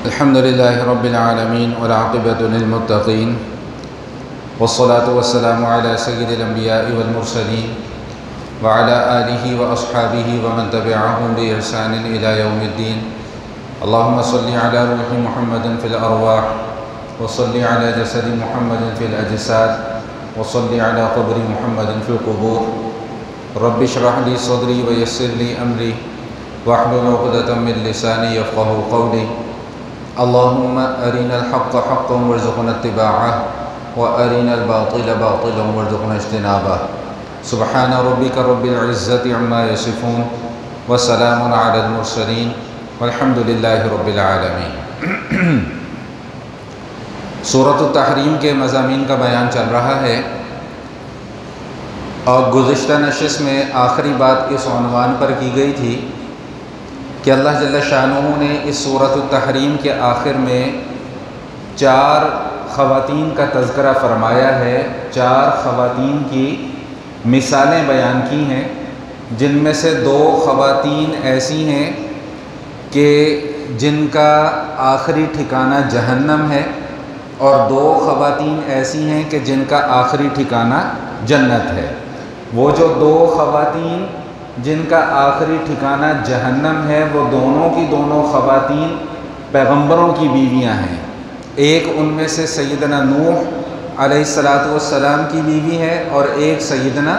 الحمد لله رب العالمين والعاقبة للمتقين والصلاة والسلام على سيد الأنبياء والمرسلين وعلى آله وأصحابه ومن تبعهم بإحسان إلى يوم الدين. اللهم صل على روح محمد في الأرواح وصل على جسد محمد في الأجساد وصل على قبر محمد في القبور. رب اشرح لي صدري ويسر لي أمري واحلل عقدة من لساني يفقهوا قولي. اللهم أرنا الحق حقا وارزقنا اتباعه وأرنا الباطل باطلا وارزقنا اجتنابه. سبحان ربك رب العزة عما يصفون وسلام على المرسلين والحمد لله رب العالمين. سورۃ التحریم کے مضامین کا بیان چل رہا ہے اور گزشتہ نشست میں آخری بات اس عنوان پر کی گئی تھی کہ اللہ جل شانہ نے اس سورۃ التحریم کے آخر میں 4 خواتین کا تذکرہ فرمایا ہے، 4 خواتین کی مثالیں بیان کی ہیں، جن میں سے 2 خواتین ایسی ہیں کہ جن کا آخری ٹھکانہ جہنم ہے اور 2 خواتین ایسی ہیں کہ جن کا آخری ٹھکانہ جنت ہے۔ وہ جو 2 خواتین جن کا آخری ٹھکانہ جہنم ہے وہ دونوں کی دونوں خواتین پیغمبروں کی بیویاں ہیں۔ ایک ان میں سے سیدنا نوح علیہ السلام کی بیوی ہے اور ایک سیدنا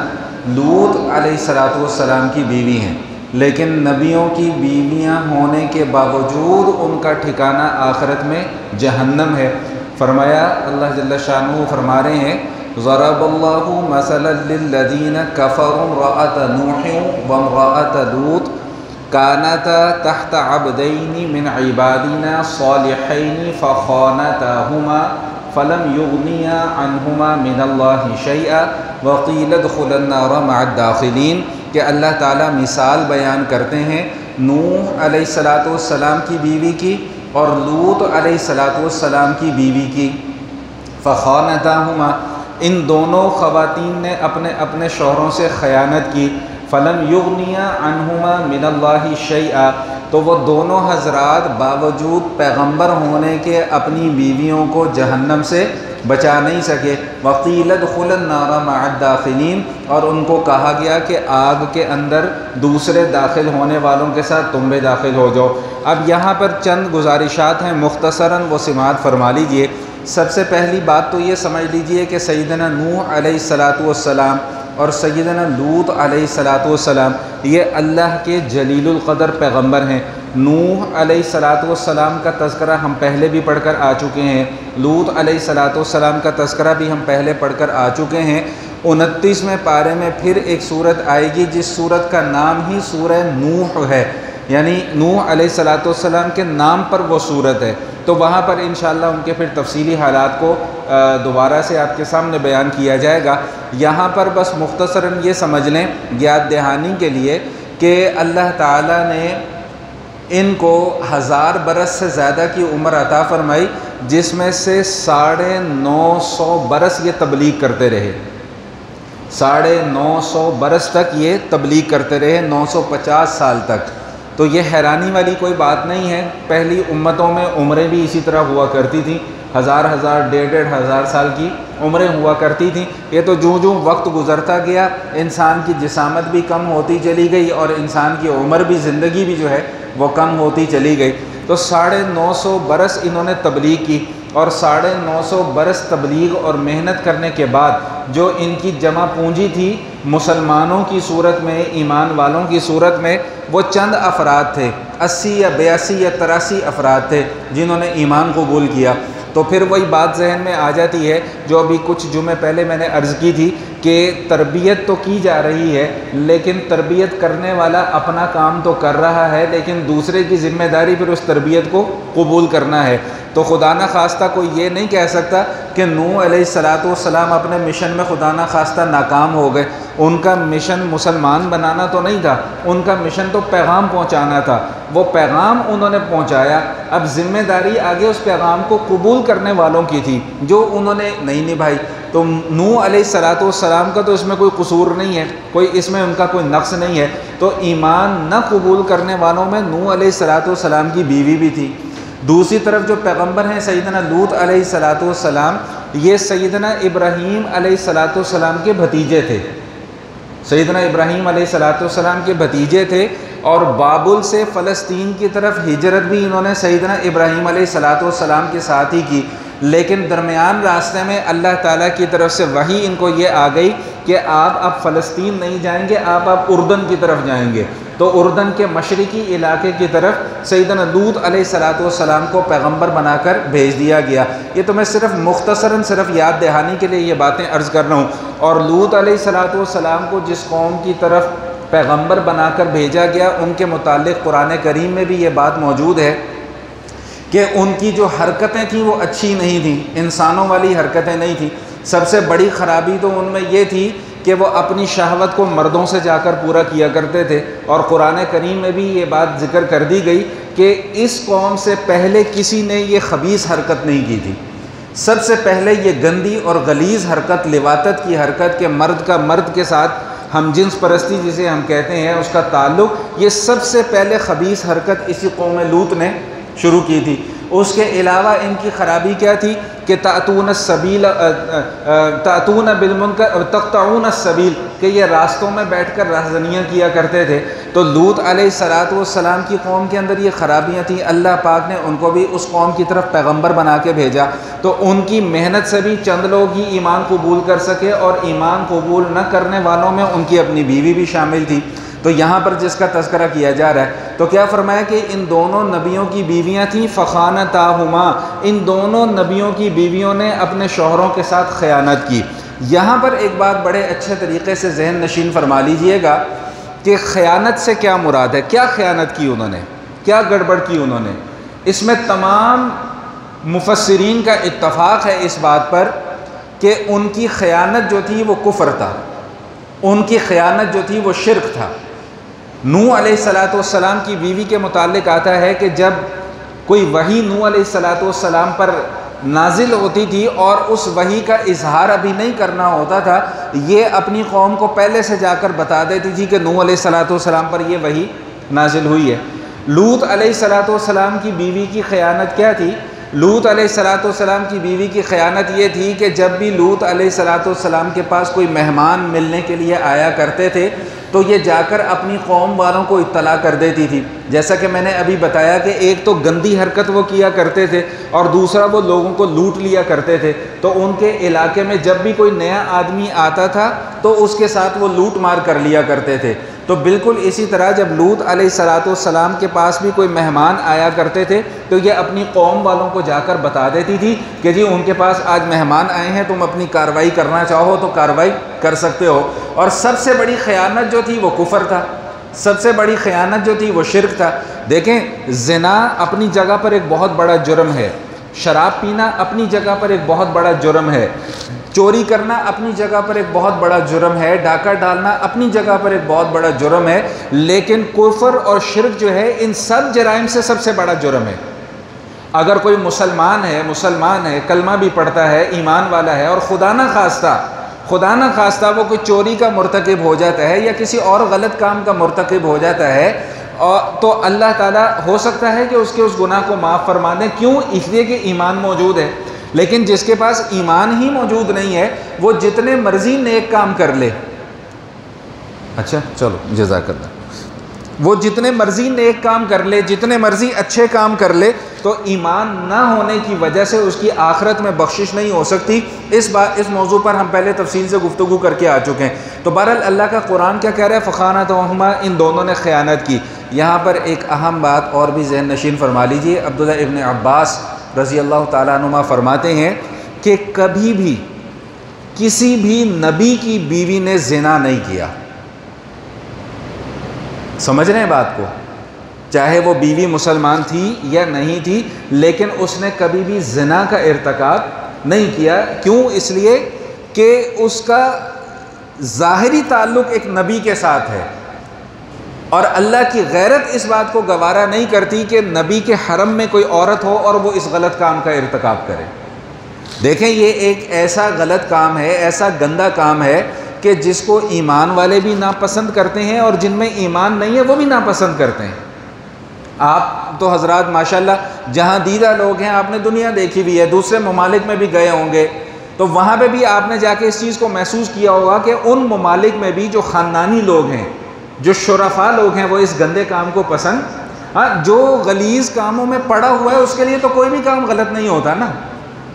لوط علیہ السلام کی بیوی ہیں، لیکن نبیوں کی بیویاں ہونے کے باوجود ان کا ٹھکانہ آخرت میں جہنم ہے۔ فرمایا اللہ جل شانہ فرما رہے ہیں ضرب اللہ مثلا للذین کفروا امرأۃ نوح وامرأۃ لوط كانتا تحت عبدین من عبادنا صالحین فخانتاہما فلم یغنیا عنہما من اللہ شیئا وقیل ادخلا النار مع الداخلین، کہ اللہ تعالیٰ مثال بیان کرتے ہیں نوح علیہ السلام کی بیوی کی اور لوط علیہ السلام کی بیوی کی۔ فخانتاہما، ان دونوں خواتین نے اپنے اپنے شوہروں سے خیانت کی۔ فلم یغنیا عنہما من اللہ شیئا، تو وہ دونوں حضرات باوجود پیغمبر ہونے کے اپنی بیویوں کو جہنم سے بچا نہیں سکے۔ وقیل ادخلا النار مع الداخلین، اور ان کو کہا گیا کہ آگ کے اندر دوسرے داخل ہونے والوں کے ساتھ تم بھی داخل ہو جاؤ۔ اب یہاں پر چند گزارشات ہیں، مختصراً وہ سماعت فرما لیجئے۔ سب سے پہلی بات تو یہ سمجھ لیجئے کہ سیدنا نوح علیہ السلام اور سیدنا لوط علیہ السلام یہ اللہ کے جلیل القدر پیغمبر ہیں۔ نوح علیہ السلام کا تذکرہ ہم پہلے بھی پڑھ کر آ چکے ہیں، لوط علیہ السلام کا تذکرہ بھی ہم پہلے پڑھ کر آ چکے ہیں۔ 29ویں پارے میں پھر ایک سورت آئے گی جس سورت کا نام ہی سورہ نوح ہے، یعنی نوح علیہ السلام کے نام پر وہ سورت ہے، تو وہاں پر انشاءاللہ ان کے پھر تفصیلی حالات کو دوبارہ سے آپ کے سامنے بیان کیا جائے گا۔ یہاں پر بس مختصراً یہ سمجھ لیں یاد دہانی کے لیے کہ اللہ تعالیٰ نے ان کو 1000 برس سے زیادہ کی عمر عطا فرمائی، جس میں سے 950 برس یہ تبلیغ کرتے رہے، 950 برس تک یہ تبلیغ کرتے رہے، 950 سال تک۔ تو یہ حیرانی والی کوئی بات نہیں ہے، پہلی امتوں میں عمریں بھی اسی طرح ہوا کرتی تھیں، 1000 1,500 سال کی عمریں ہوا کرتی تھیں۔ یہ تو جوں وقت گزرتا گیا انسان کی جسامت بھی کم ہوتی چلی گئی اور انسان کی عمر بھی، زندگی بھی جو ہے وہ کم ہوتی چلی گئی۔ تو 950 برس انہوں نے تبلیغ کی، اور 950 برس تبلیغ اور محنت کرنے کے بعد جو ان کی جمع پونجی تھی مسلمانوں کی صورت میں، ایمان والوں کی صورت میں، وہ چند افراد تھے، 80 یا 82 یا 83 افراد تھے جنہوں نے ایمان قبول کیا۔ تو پھر وہی بات ذہن میں آ جاتی ہے جو ابھی کچھ جمعے پہلے میں نے عرض کی تھی کہ تربیت تو کی جا رہی ہے، لیکن تربیت کرنے والا اپنا کام تو کر رہا ہے، لیکن دوسرے کی ذمہ داری پھر اس تربیت کو قبول کرنا ہے۔ تو خدا نہ خواستہ کوئی یہ نہیں کہہ سکتا کہ نوح علیہ السلام اپنے مشن میں خدا نہ خواستہ ناکام ہو گئے۔ ان کا مشن مسلمان بنانا تو نہیں تھا، ان کا مشن تو پیغام پہنچانا تھا، وہ پیغام انہوں نے پہنچایا۔ اب ذمہ داری آگے اس پیغام کو قبول کرنے والوں کی تھی جو انہوں نے نہیں نبھائی۔ تو نوح علیہ السلام کا تو اس میں کوئی قصور نہیں ہے، کوئی اس میں ان کا کوئی نقص نہیں ہے۔ تو ایمان نہ قبول کرنے والوں میں نوح علیہ السلام کی بیوی بھی تھی، دوسری طرف جو پیغمبر ہیں سیدنا لوط علیہ السلام، یہ سیدنا ابراہیم علیہ السلام کے بھتیجے تھے، سیدنا ابراہیم علیہ السلام کے بھتیجے تھے، اور بابل سے فلسطین کی طرف ہجرت بھی انہوں نے سیدنا ابراہیم علیہ السلام کے ساتھ ہی کی، لیکن درمیان راستے میں اللہ تعالیٰ کی طرف سے وحی ان کو یہ آ گئی کہ آپ اب فلسطین نہیں جائیں گے، آپ اب اردن کی طرف جائیں گے۔ تو اردن کے مشرقی علاقے کی طرف سیدنا لوط علیہ السلام کو پیغمبر بنا کر بھیج دیا گیا۔ یہ تو میں صرف مختصراً صرف یاد دہانی کے لیے یہ باتیں عرض کر رہا ہوں۔ اور لوط علیہ السلام کو جس قوم کی طرف پیغمبر بنا کر بھیجا گیا، ان کے متعلق قرآن کریم میں بھی یہ بات موجود ہے کہ ان کی جو حرکتیں تھیں وہ اچھی نہیں تھیں، انسانوں والی حرکتیں نہیں تھیں۔ سب سے بڑی خرابی تو ان میں یہ تھی کہ وہ اپنی شہوت کو مردوں سے جا کر پورا کیا کرتے تھے، اور قرآن کریم میں بھی یہ بات ذکر کر دی گئی کہ اس قوم سے پہلے کسی نے یہ خبیث حرکت نہیں کی تھی۔ سب سے پہلے یہ گندی اور غلیظ حرکت، لواطت کی حرکت کہ مرد کا مرد کے ساتھ ہم جنس پرستی جسے ہم کہتے ہیں اس کا تعلق، یہ سب سے پہلے خبیث حرکت اسی قوم لوط نے شروع کی تھی۔ اس کے علاوہ ان کی خرابی کیا تھی کہ تأتون بالمنکر تقطعون السبیل، کہ یہ راستوں میں بیٹھ کر رہزنیاں کیا کرتے تھے۔ تو لوط علیہ السلام کی قوم کے اندر یہ خرابیاں تھیں، اللہ پاک نے ان کو بھی اس قوم کی طرف پیغمبر بنا کے بھیجا، تو ان کی محنت سے بھی چند لوگ ہی ایمان قبول کر سکے، اور ایمان قبول نہ کرنے والوں میں ان کی اپنی بیوی بھی شامل تھی۔ تو یہاں پر جس کا تذکرہ کیا جا رہا ہے تو کیا فرمایا کہ ان دونوں نبیوں کی بیویاں تھیں، فخانتاہما، ان دونوں نبیوں کی بیویوں نے اپنے شوہروں کے ساتھ خیانت کی۔ یہاں پر ایک بات بڑے اچھے طریقے سے ذہن نشین فرما لیجئے گا کہ خیانت سے کیا مراد ہے، کیا خیانت کی انہوں نے، کیا گڑبڑ کی انہوں نے۔ اس میں تمام مفسرین کا اتفاق ہے اس بات پر کہ ان کی خیانت جو تھی وہ کفر تھا، ان کی خیانت جو تھی وہ شرک تھا۔ نوح علیہ السلام کی بیوی کے متعلق آتا ہے کہ جب کوئی وحی نوح علیہ السلام پر نازل ہوتی تھی اور اس وحی کا اظہار ابھی نہیں کرنا ہوتا تھا، یہ اپنی قوم کو پہلے سے جا کر بتا دیتی تھی کہ نوح علیہ السلام پر یہ وحی نازل ہوئی ہے۔ لوط علیہ السلام کی بیوی کی خیانت کیا تھی؟ لوط علیہ السلام کی بیوی کی خیانت یہ تھی کہ جب بھی لوط علیہ السلام کے پاس کوئی مہمان ملنے کے لیے آیا کرتے تھے تو یہ جا کر اپنی قوم والوں کو اطلاع کر دیتی تھی۔ جیسا کہ میں نے ابھی بتایا کہ ایک تو گندی حرکت وہ کیا کرتے تھے، اور دوسرا وہ لوگوں کو لوٹ لیا کرتے تھے۔ تو ان کے علاقے میں جب بھی کوئی نیا آدمی آتا تھا تو اس کے ساتھ وہ لوٹ مار کر لیا کرتے تھے۔ تو بالکل اسی طرح جب لوط علیہ السلام کے پاس بھی کوئی مہمان آیا کرتے تھے تو یہ اپنی قوم والوں کو جا کر بتا دیتی تھی کہ جی ان کے پاس آج مہمان آئے ہیں، تم اپنی کارروائی کرنا چاہو تو کارروائی کر سکتے ہو۔ اور سب سے بڑی خیانت جو تھی وہ کفر تھا، سب سے بڑی خیانت جو تھی وہ شرک تھا۔ دیکھیں، زنا اپنی جگہ پر ایک بہت بڑا جرم ہے، شراب پینا اپنی جگہ پر ایک بہت بڑا جرم ہے، چوری کرنا اپنی جگہ پر ایک بہت بڑا جرم ہے، ڈاکہ ڈالنا اپنی جگہ پر ایک بہت بڑا جرم ہے، لیکن کفر اور شرک جو ہے ان سب جرائم سے سب سے بڑا جرم ہے۔ اگر کوئی مسلمان ہے، کلمہ بھی پڑھتا ہے، ایمان والا ہے، اور خدا نہ خواستہ وہ کوئی چوری کا مرتکب ہو جاتا ہے یا کسی اور غلط کام کا مرتکب ہو جاتا ہے، تو اللہ تعالیٰ ہو سکتا ہے کہ اس کے اس گناہ کو معاف فرما دیں۔ کیوں؟ اس لیے کہ ایمان موجود ہے۔ لیکن جس کے پاس ایمان ہی موجود نہیں ہے وہ جتنے مرضی نیک کام کر لے، اچھا چلو جزاک اللہ، وہ جتنے مرضی نیک کام کر لے، جتنے مرضی اچھے کام کر لے، تو ایمان نہ ہونے کی وجہ سے اس کی آخرت میں بخشش نہیں ہو سکتی۔ اس موضوع پر ہم پہلے تفصیل سے گفتگو کر کے آ چکے ہیں۔ تو بہرحال اللہ کا قرآن کیا کہہ رہا ہے؟ فخانتہما، ان دونوں نے خیانت کی۔ یہاں پر ایک اہم بات اور بھی ذہن نشین فرما لیجئے۔ عبداللہ ابن عباس رضی اللہ تعالیٰ عنہما فرماتے ہیں کہ کبھی بھی کسی بھی نبی کی بیوی نے زنا نہیں کیا۔ سمجھ رہے ہیں بات کو؟ چاہے وہ بیوی مسلمان تھی یا نہیں تھی، لیکن اس نے کبھی بھی زنا کا ارتکاب نہیں کیا۔ کیوں؟ اس لیے کہ اس کا ظاہری تعلق ایک نبی کے ساتھ ہے، اور اللہ کی غیرت اس بات کو گوارا نہیں کرتی کہ نبی کے حرم میں کوئی عورت ہو اور وہ اس غلط کام کا ارتکاب کرے۔ دیکھیں، یہ ایک ایسا غلط کام ہے، ایسا گندا کام ہے کہ جس کو ایمان والے بھی ناپسند کرتے ہیں اور جن میں ایمان نہیں ہے وہ بھی ناپسند کرتے ہیں۔ آپ تو حضرات ماشاءاللہ جہاں دیدہ لوگ ہیں، آپ نے دنیا دیکھی بھی ہے، دوسرے ممالک میں بھی گئے ہوں گے، تو وہاں پہ بھی آپ نے جا کے اس چیز کو محسوس کیا ہوگا کہ ان ممالک میں بھی جو خاندانی لوگ ہیں، جو شرفاء لوگ ہیں، وہ اس گندے کام کو پسند، جو غلیظ کاموں میں پڑا ہوا ہے اس کے لیے تو کوئی بھی کام غلط نہیں ہوتا نا،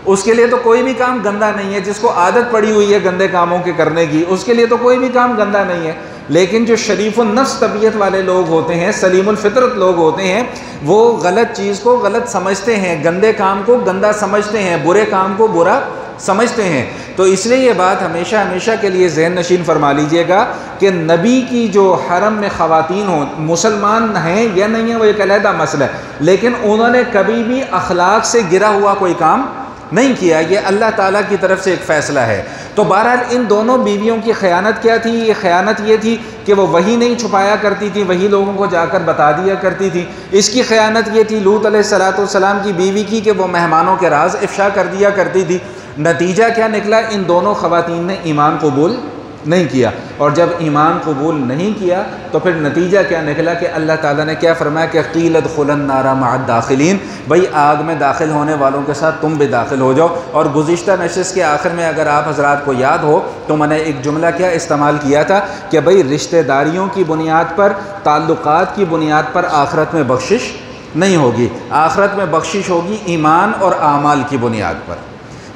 اس کے لیے تو کوئی بھی کام گندا نہیں ہے، جس کو عادت پڑی ہوئی ہے گندے کاموں کے کرنے کی، اس کے لیے تو کوئی بھی کام گندا نہیں ہے۔ لیکن جو شریف النفس طبیعت والے لوگ ہوتے ہیں، سلیم الفطرت لوگ ہوتے ہیں، وہ غلط چیز کو غلط سمجھتے ہیں، گندے کام کو گندا سمجھتے ہیں، برے کام کو برا سمجھتے ہیں۔ تو اس لیے یہ بات ہمیشہ ہمیشہ کے لیے ذہن نشین فرما لیجئے گا کہ نبی کی جو حرم میں خواتین ہوں، مسلمان ہیں یا نہیں ہیں وہ ایک علیحدہ مسئلہ ہے، لیکن انہوں نے کبھی بھی اخلاق سے گرا ہوا کوئی کام نہیں کیا، یہ اللہ تعالیٰ کی طرف سے ایک فیصلہ ہے۔ تو بہرحال ان دونوں بیویوں کی خیانت کیا تھی؟ یہ خیانت یہ تھی کہ وہ وہی نہیں چھپایا کرتی تھی، وہی لوگوں کو جا کر بتا دیا کرتی تھی۔ اس کی خیانت یہ تھی لوط علیہ السلام کی بیوی کی کہ وہ مہمانوں کے راز افشا کر دیا کرتی تھی۔ نتیجہ کیا نکلا؟ ان دونوں خواتین نے ایمان قبول نہیں کیا، اور جب ایمان قبول نہیں کیا تو پھر نتیجہ کیا نکلا کہ اللہ تعالیٰ نے کیا فرمایا کہ قیل ادخلوا النار مع الداخلین، بھئی آگ میں داخل ہونے والوں کے ساتھ تم بھی داخل ہو جاؤ۔ اور گزشتہ نشست کے آخر میں اگر آپ حضرات کو یاد ہو تو میں نے ایک جملہ کیا استعمال کیا تھا کہ بھئی رشتہ داریوں کی بنیاد پر، تعلقات کی بنیاد پر آخرت میں بخشش نہیں ہوگی، آخرت میں بخشش ہوگی ایمان اور اعمال کی بنیاد پر۔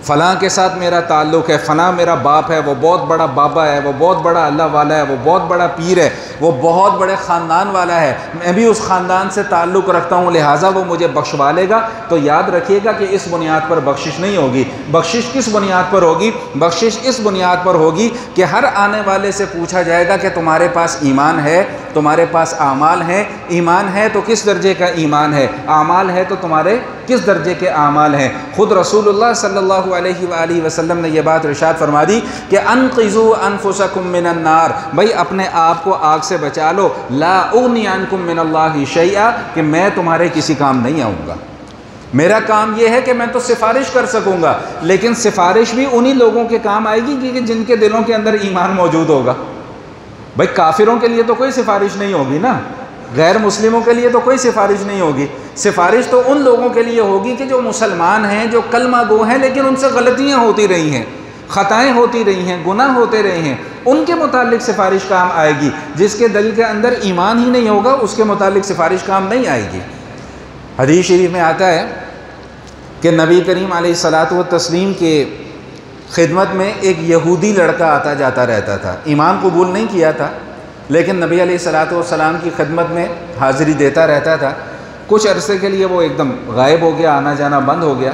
فلاں کے ساتھ میرا تعلق ہے، فلاں میرا باپ ہے، وہ بہت بڑا بابا ہے، وہ بہت بڑا اللہ والا ہے، وہ بہت بڑا پیر ہے، وہ بہت بڑے خاندان والا ہے، میں بھی اس خاندان سے تعلق رکھتا ہوں لہٰذا وہ مجھے بخشوا لے گا۔ تو یاد رکھیے گا کہ اس بنیاد پر بخشش نہیں ہوگی۔ بخشش کس بنیاد پر ہوگی؟ بخشش اس بنیاد پر ہوگی کہ ہر آنے والے سے پوچھا جائے گا کہ تمہارے پاس ایمان ہے، تمہارے پاس اعمال ہیں، ایمان ہے تو کس درجے کا ایمان ہے، اعمال ہے تو تمہارے کس درجے کے اعمال ہیں۔ خود رسول اللہ صلی اللہ علیہ وآلہ وسلم نے یہ بات ارشاد فرما دی کہ انقذوا انفسکم من النار، بھائی اپنے آپ کو آگ سے بچا لو، لا اغنی عنکم من اللہ شیئا، کہ میں تمہارے کسی کام نہیں آؤں گا، میرا کام یہ ہے کہ میں تو سفارش کر سکوں گا، لیکن سفارش بھی انہی لوگوں کے کام آئے گی کہ جن کے دلوں کے اندر ایمان موجود ہوگا۔ بھائی کافروں کے لیے تو کوئی سفارش نہیں ہوگی نا، غیر مسلموں کے لیے تو کوئی سفارش نہیں ہوگی، سفارش تو ان لوگوں کے لیے ہوگی کہ جو مسلمان ہیں، جو کلمہ گو ہیں، لیکن ان سے غلطیاں ہوتی رہی ہیں، خطائیں ہوتی رہی ہیں، گناہ ہوتے رہے ہیں، ان کے متعلق سفارش کام آئے گی۔ جس کے دل کے اندر ایمان ہی نہیں ہوگا اس کے متعلق سفارش کام نہیں آئے گی۔ حدیث شریف میں آتا ہے کہ نبی کریم علیہ الصلاۃ والتسلیم کے خدمت میں ایک یہودی لڑکا آتا جاتا رہتا تھا، ایمان قبول نہیں کیا تھا لیکن نبی علیہ الصلاۃ والسلام کی خدمت میں حاضری دیتا رہتا تھا۔ کچھ عرصے کے لیے وہ ایک دم غائب ہو گیا، آنا جانا بند ہو گیا،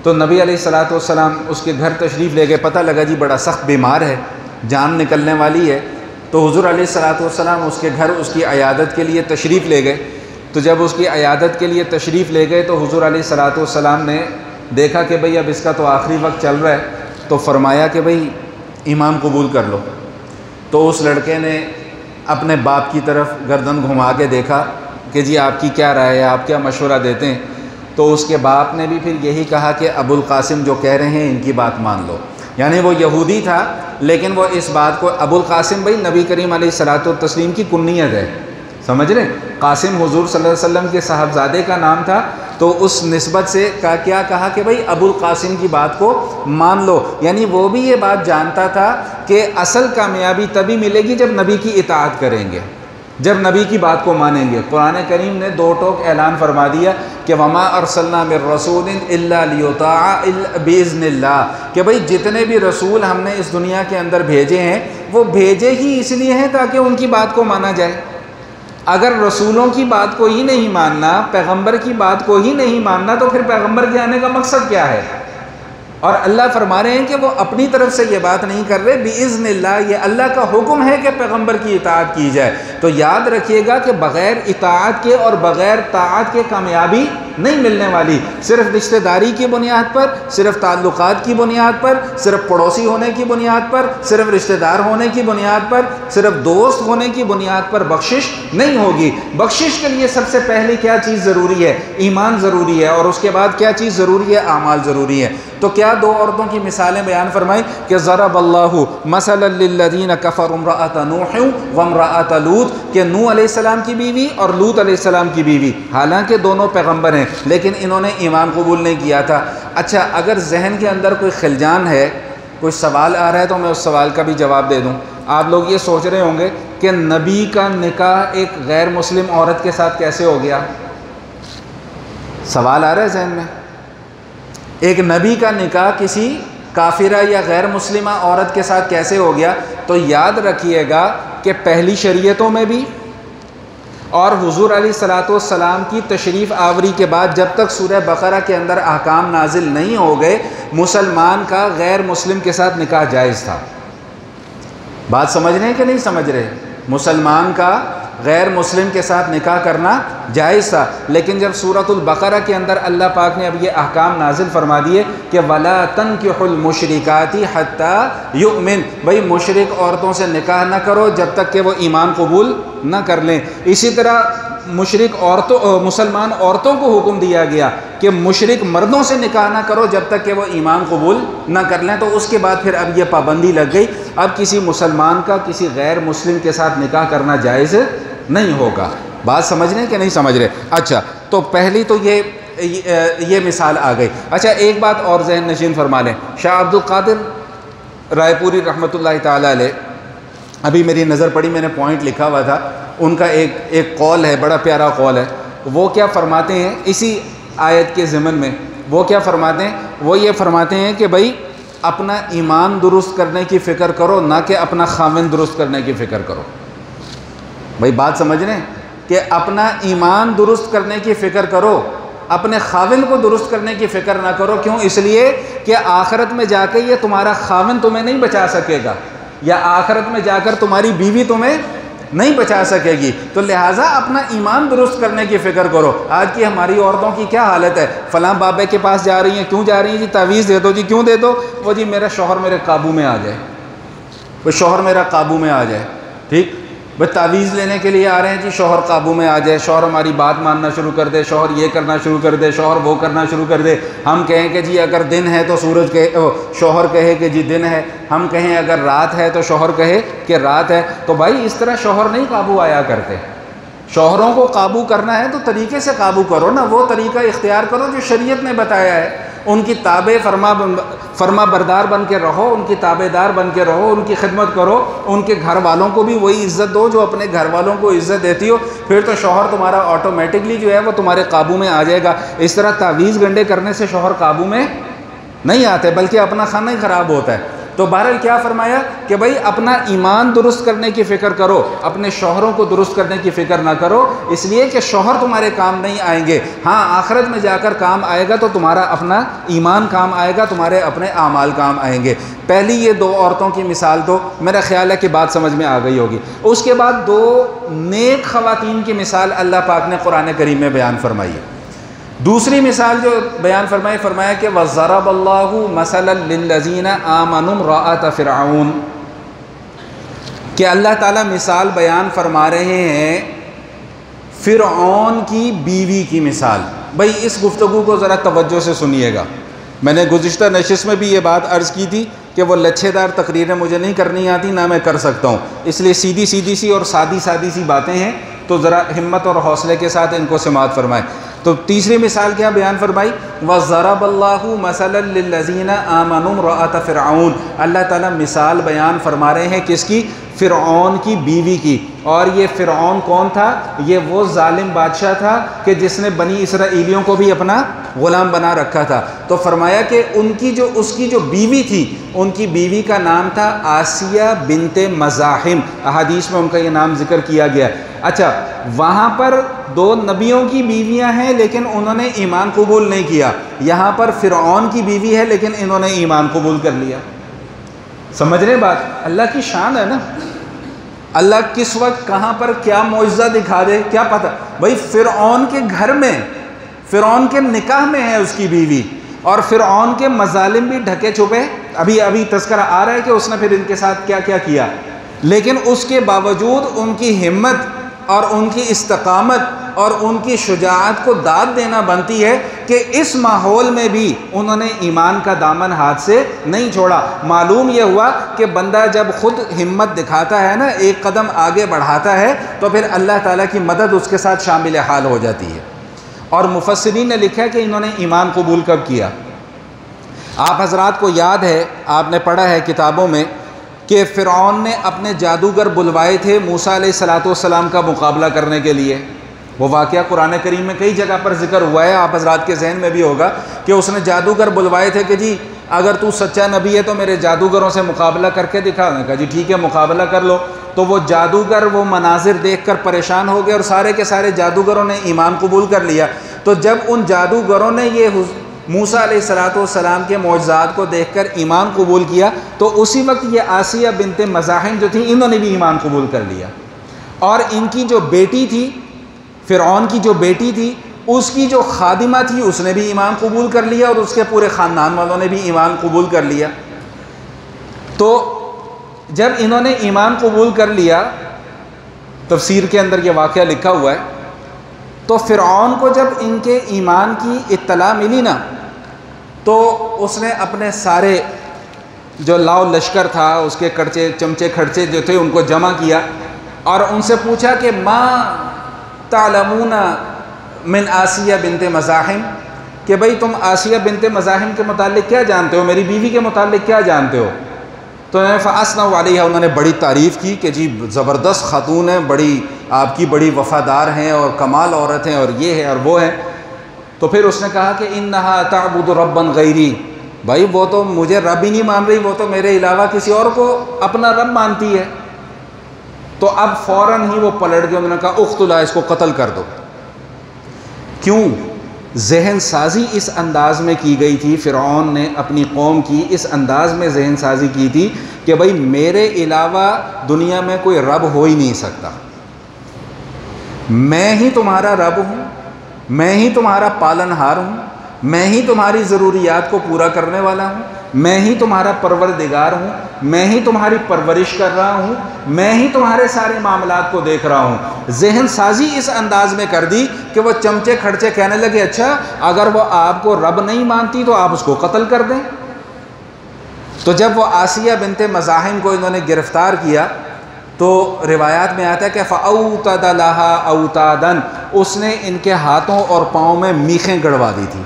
تو نبی علیہ الصلاۃ والسلام اس کے گھر تشریف لے گئے، پتہ لگا جی بڑا سخت بیمار ہے، جان نکلنے والی ہے، تو حضور علیہ الصلاۃ والسلام اس کے گھر اس کی عیادت کے لیے تشریف لے گئے۔ تو جب اس کی عیادت کے لیے تشریف لے گئے تو حضور علیہ الصلاۃ والسلام نے دیکھا کہ بھئی اب اس کا تو آخری وقت چل رہا ہے، تو فرمایا کہ بھئی ایمان قبول کر لو۔ تو اس لڑکے نے اپنے باپ کی طرف گردن گھما کے دیکھا کہ جی آپ کی کیا رائے ہے، آپ کیا مشورہ دیتے ہیں؟ تو اس کے باپ نے بھی پھر یہی کہا کہ ابو القاسم جو کہہ رہے ہیں ان کی بات مان لو۔ یعنی وہ یہودی تھا لیکن وہ اس بات کو، ابو القاسم بھائی نبی کریم علیہ الصلاۃ والتسلیم کی کنیت ہے، سمجھ رہے ہیں؟ قاسم حضور صلی اللہ علیہ وسلم کے صاحبزادے کا نام تھا، تو اس نسبت سے کیا کہا کہ بھئی ابو القاسم کی بات کو مان لو۔ یعنی وہ بھی یہ بات جانتا تھا کہ اصل کامیابی تبھی ملے گی جب نبی کی اطاعت کریں گے، جب نبی کی بات کو مانیں گے۔ قرآن کریم نے دو ٹوک اعلان فرما دیا کہ وما ارسلنا من رسول الا لیطاع باذن اللہ، کہ بھئی جتنے بھی رسول ہم نے اس دنیا کے اندر بھیجے ہیں وہ بھیجے ہی اس لیے ہیں تاکہ ان کی بات کو مانا جائے۔ اگر رسولوں کی بات کو ہی نہیں ماننا، پیغمبر کی بات کو ہی نہیں ماننا، تو پھر پیغمبر کے آنے کا مقصد کیا ہے؟ اور اللہ فرما رہے ہیں کہ وہ اپنی طرف سے یہ بات نہیں کر رہے، بِإِذْنِ اللہ، یہ اللہ کا حکم ہے کہ پیغمبر کی اطاعت کی جائے۔ تو یاد رکھیے گا کہ بغیر اطاعت کے اور بغیر طاعت کے کامیابی نہیں ملنے والی۔ صرف رشتہ داری کی بنیاد پر، صرف تعلقات کی بنیاد پر، صرف پڑوسی ہونے کی بنیاد پر، صرف رشتہ دار ہونے کی بنیاد پر، صرف دوست ہونے کی بنیاد پر بخشش نہیں ہوگی۔ بخشش کے لیے سب سے پہلے کیا چیز ضروری ہے؟ ایمان ضروری ہے، اور اس کے بعد کیا چیز ضروری ہے؟ اعمال ضروری ہے۔ تو کیا دو عورتوں کی مثالیں بیان فرمائی کہ ضرب اللہ مثلا للذین کفروا امرأۃ نوح وامرأۃ لوط، کہ نوح علیہ السلام کی بیوی اور لوط علیہ السلام کی بیوی، حالانکہ دونوں پیغمبر ہیں ہیں، لیکن انہوں نے ایمان قبول نہیں کیا تھا۔ اچھا، اگر ذہن کے اندر کوئی خلجان ہے، کوئی سوال آ رہا ہے، تو میں اس سوال کا بھی جواب دے دوں۔ آپ لوگ یہ سوچ رہے ہوں گے کہ نبی کا نکاح ایک غیر مسلم عورت کے ساتھ کیسے ہو گیا؟ سوال آ رہا ہے ذہن میں؟ ایک نبی کا نکاح کسی کافرہ یا غیر مسلمہ عورت کے ساتھ کیسے ہو گیا؟ تو یاد رکھیے گا کہ پہلی شریعتوں میں بھی اور حضور علیہ الصلوۃ والسلام کی تشریف آوری کے بعد جب تک سورہ بقرہ کے اندر احکام نازل نہیں ہو گئے، مسلمان کا غیر مسلم کے ساتھ نکاح جائز تھا۔ بات سمجھ رہے ہیں کہ نہیں سمجھ رہے؟ مسلمان کا غیر مسلم کے ساتھ نکاح کرنا جائز تھا، لیکن جب سورۃ البقرہ کے اندر اللہ پاک نے اب یہ احکام نازل فرما دیے کہ وَلَا تَنْكِحُوا الْمُشْرِكَاتِ حَتَّى يُؤْمِنْ، بھئی مشرک عورتوں سے نکاح نہ کرو جب تک کہ وہ ایمان قبول نہ کر لیں۔ اسی طرح مسلمان عورتوں کو حکم دیا گیا کہ مشرک مردوں سے نکاح نہ کرو جب تک کہ وہ ایمان قبول نہ کر لیں۔ تو اس کے بعد پھر اب یہ پابندی لگ گئی، اب کسی مسلمان کا کسی غیر مسلم کے ساتھ نکاح کرنا جائز نہیں ہوگا۔ بات سمجھ رہے ہیں کہ نہیں سمجھ رہے؟ اچھا، تو پہلی تو یہ مثال آ گئی۔ اچھا، ایک بات اور ذہن نشین فرما لیں۔ شاہ عبد القادر رائے پوری رحمۃ اللہ تعالیٰ علیہ، ابھی میری نظر پڑی، میں نے پوائنٹ لکھا ہوا تھا، ان کا ایک قول ہے، بڑا پیارا قول ہے۔ وہ کیا فرماتے ہیں اسی آیت کے ضمن میں؟ وہ کیا فرماتے ہیں؟ وہ یہ فرماتے ہیں کہ بھائی اپنا ایمان درست کرنے کی فکر کرو، نہ کہ اپنا خاوند درست کرنے کی فکر کرو۔ بھائی بات سمجھ رہے ہیں کہ اپنا ایمان درست کرنے کی فکر کرو، اپنے خاوند کو درست کرنے کی فکر نہ کرو۔ کیوں؟ اس لیے کہ آخرت میں جا کے یہ تمہارا خاوند تمہیں نہیں بچا سکے گا، یا آخرت میں جا کر تمہاری بیوی تمہیں نہیں بچا سکے گی۔ تو لہٰذا اپنا ایمان درست کرنے کی فکر کرو۔ آج کی ہماری عورتوں کی کیا حالت ہے؟ فلاں بابے کے پاس جا رہی ہیں، کیوں جا رہی ہیں جی؟ تعویذ دے دو جی۔ کیوں دے دو؟ وہ جی میرا شوہر میرے قابو میں آ جائے، وہ شوہر میرا قابو میں آ جائے۔ ٹھیک، بھئی تعویذ لینے کے لیے آ رہے ہیں جی، شوہر قابو میں آ جائے، شوہر ہماری بات ماننا شروع کر دے، شوہر یہ کرنا شروع کر دے، شوہر وہ کرنا شروع کر دے۔ ہم کہیں کہ جی اگر دن ہے تو شوہر کہے کہ جی دن ہے، ہم کہیں اگر رات ہے تو شوہر کہے کہ رات ہے۔ تو بھائی اس طرح شوہر نہیں قابو آیا کرتے۔ شوہروں کو قابو کرنا ہے تو طریقے سے قابو کرو نا، وہ طریقہ اختیار کرو جو شریعت نے بتایا ہے۔ ان کی تابع فرما بردار بن کے رہو، ان کی تابع دار بن کے رہو، ان کی خدمت کرو، ان کے گھر والوں کو بھی وہی عزت دو جو اپنے گھر والوں کو عزت دیتی ہو، پھر تو شوہر تمہارا آٹومیٹکلی جو ہے وہ تمہارے قابو میں آ جائے گا۔ اس طرح تعویذ گنڈے کرنے سے شوہر قابو میں نہیں آتے، بلکہ اپنا خانہ ہی خراب ہوتا ہے۔ تو بہرحال کیا فرمایا کہ بھائی اپنا ایمان درست کرنے کی فکر کرو، اپنے شوہروں کو درست کرنے کی فکر نہ کرو، اس لیے کہ شوہر تمہارے کام نہیں آئیں گے۔ ہاں آخرت میں جا کر کام آئے گا تو تمہارا اپنا ایمان کام آئے گا، تمہارے اپنے اعمال کام آئیں گے۔ پہلی یہ دو عورتوں کی مثال تو میرا خیال ہے کہ بات سمجھ میں آ گئی ہوگی۔ اس کے بعد دو نیک خواتین کی مثال اللہ پاک نے قرآن کریم میں بیان فرمائی ہے۔ دوسری مثال جو بیان فرمایا کہ وَضَرَبَ اللَّهُ مَثَلًا لِلَّذِينَ آمَنُوا امْرَأَتَ فِرْعَوْنَ، کہ اللہ تعالیٰ مثال بیان فرما رہے ہیں فرعون کی بیوی کی مثال۔ بھئی اس گفتگو کو ذرا توجہ سے سنیے گا۔ میں نے گزشتہ نشست میں بھی یہ بات عرض کی تھی کہ وہ لچھے دار تقریریں مجھے نہیں کرنی آتی، نہ میں کر سکتا ہوں، اس لیے سیدھی سی اور سادی سی باتیں ہیں، تو ذرا ہمت اور حوصلے کے ساتھ ان کو سماعت فرمائیں۔ تو تیسری مثال کیا بیان فرمائی؟ وَضَرَبَ اللَّهُ مَثَلًا لِلَّذِينَ آمَنُوا امْرَأَتَ فِرْعَوْنَ، اللہ تعالیٰ مثال بیان فرما رہے ہیں کس کی؟ فرعون کی بیوی کی۔ اور یہ فرعون کون تھا؟ یہ وہ ظالم بادشاہ تھا کہ جس نے بنی اسرائیلیوں کو بھی اپنا غلام بنا رکھا تھا۔ تو فرمایا کہ اس کی جو بیوی تھی، ان کی بیوی کا نام تھا آسیہ بنت مزاحم، احادیث میں ان کا یہ نام ذکر کیا گیا۔ اچھا، وہاں پر دو نبیوں کی بیویاں ہیں لیکن انہوں نے ایمان قبول نہیں کیا، یہاں پر فرعون کی بیوی ہے لیکن انہوں نے ایمان قبول کر لیا۔ سمجھ رہے بات؟ اللہ کی شان ہے نا، اللہ کس وقت کہاں پر کیا معجزہ دکھا دے کیا پتہ۔ بھائی فرعون کے گھر میں، فرعون کے نکاح میں ہے اس کی بیوی، اور فرعون کے مظالم بھی ڈھکے چھپے، ابھی تذکرہ آ رہا ہے کہ اس نے پھر ان کے ساتھ کیا کیا کیا، لیکن اس کے باوجود ان کی ہمت اور ان کی استقامت اور ان کی شجاعت کو داد دینا بنتی ہے کہ اس ماحول میں بھی انہوں نے ایمان کا دامن ہاتھ سے نہیں چھوڑا۔ معلوم یہ ہوا کہ بندہ جب خود ہمت دکھاتا ہے نا، ایک قدم آگے بڑھاتا ہے، تو پھر اللہ تعالیٰ کی مدد اس کے ساتھ شامل حال ہو جاتی ہے۔ اور مفسرین نے لکھا ہے کہ انہوں نے ایمان قبول کب کیا؟ آپ حضرات کو یاد ہے، آپ نے پڑھا ہے کتابوں میں کہ فرعون نے اپنے جادوگر بلوائے تھے موسیٰ علیہ السلام کا مقابلہ کرنے کے لیے۔ وہ واقعہ قرآن کریم میں کئی جگہ پر ذکر ہوا ہے، آپ حضرات کے ذہن میں بھی ہوگا کہ اس نے جادوگر بلوائے تھے کہ جی اگر تو سچا نبی ہے تو میرے جادوگروں سے مقابلہ کر کے دکھا۔ نے کہا جی ٹھیک ہے مقابلہ کر لو۔ تو وہ جادوگر وہ مناظر دیکھ کر پریشان ہو گئے اور سارے کے سارے جادوگروں نے ایمان قبول کر لیا۔ تو جب ان جادوگروں نے یہ موسیٰ علیہ السلام کے معجزات کو دیکھ کر ایمان قبول کیا تو اسی وقت یہ آسیہ بنت مزاحم جو تھی انہوں نے بھی ایمان قبول کر لیا، اور ان کی جو بیٹی تھی، فرعون کی جو بیٹی تھی، اس کی جو خادمہ تھی اس نے بھی ایمان قبول کر لیا، اور اس کے پورے خاندان والوں نے بھی ایمان قبول کر لیا۔ تو جب انہوں نے ایمان قبول کر لیا، تفسیر کے اندر یہ واقعہ لکھا ہوا ہے، تو فرعون کو جب ان کے ایمان کی اطلاع ملی نا تو اس نے اپنے سارے جو لاؤ لشکر تھا، اس کے کڑچے چمچے کھڑچے جو تھے ان کو جمع کیا اور ان سے پوچھا کہ ما تعلمون من آسیہ بنت مزاحم، کہ بھئی تم آسیہ بنت مزاحم کے متعلق کیا جانتے ہو، میری بیوی کے متعلق کیا جانتے ہو؟ تو فَأَثْنَوْا عَلَيْهَا، انہوں نے بڑی تعریف کی کہ جی زبردست خاتون ہیں، بڑی آپ کی بڑی وفادار ہیں اور کمال عورت ہیں اور یہ ہے اور وہ ہے۔ تو پھر اس نے کہا کہ إِنَّهَا تَعْبُدُ رَبًّا غَيْرِي، بھائی وہ تو مجھے رب ہی نہیں مان رہی، وہ تو میرے علاوہ کسی اور کو اپنا رب مانتی ہے۔ تو اب فوراً ہی وہ پلٹ گئے، انہوں نے کہا اقتلوا، اس کو قتل کر دو۔ کیوں؟ ذہن سازی اس انداز میں کی گئی تھی، فرعون نے اپنی قوم کی اس انداز میں ذہن سازی کی تھی کہ بھئی میرے علاوہ دنیا میں کوئی رب ہو ہی نہیں سکتا، میں ہی تمہارا رب ہوں، میں ہی تمہارا پالن ہار ہوں، میں ہی تمہاری ضروریات کو پورا کرنے والا ہوں، میں ہی تمہارا پروردگار ہوں، میں ہی تمہاری پرورش کر رہا ہوں، میں ہی تمہارے سارے معاملات کو دیکھ رہا ہوں۔ ذہن سازی اس انداز میں کر دی کہ وہ چمچے کھڑچے کہنے لگے اچھا اگر وہ آپ کو رب نہیں مانتی تو آپ اس کو قتل کر دیں۔ تو جب وہ آسیہ بنت مزاحم کو انہوں نے گرفتار کیا تو روایات میں آتا ہے کہ فَأَوْتَدَ لَهَا أَوْتَادًا، اس نے ان کے ہاتھوں اور پاؤں میں میخیں گڑوا دی تھی۔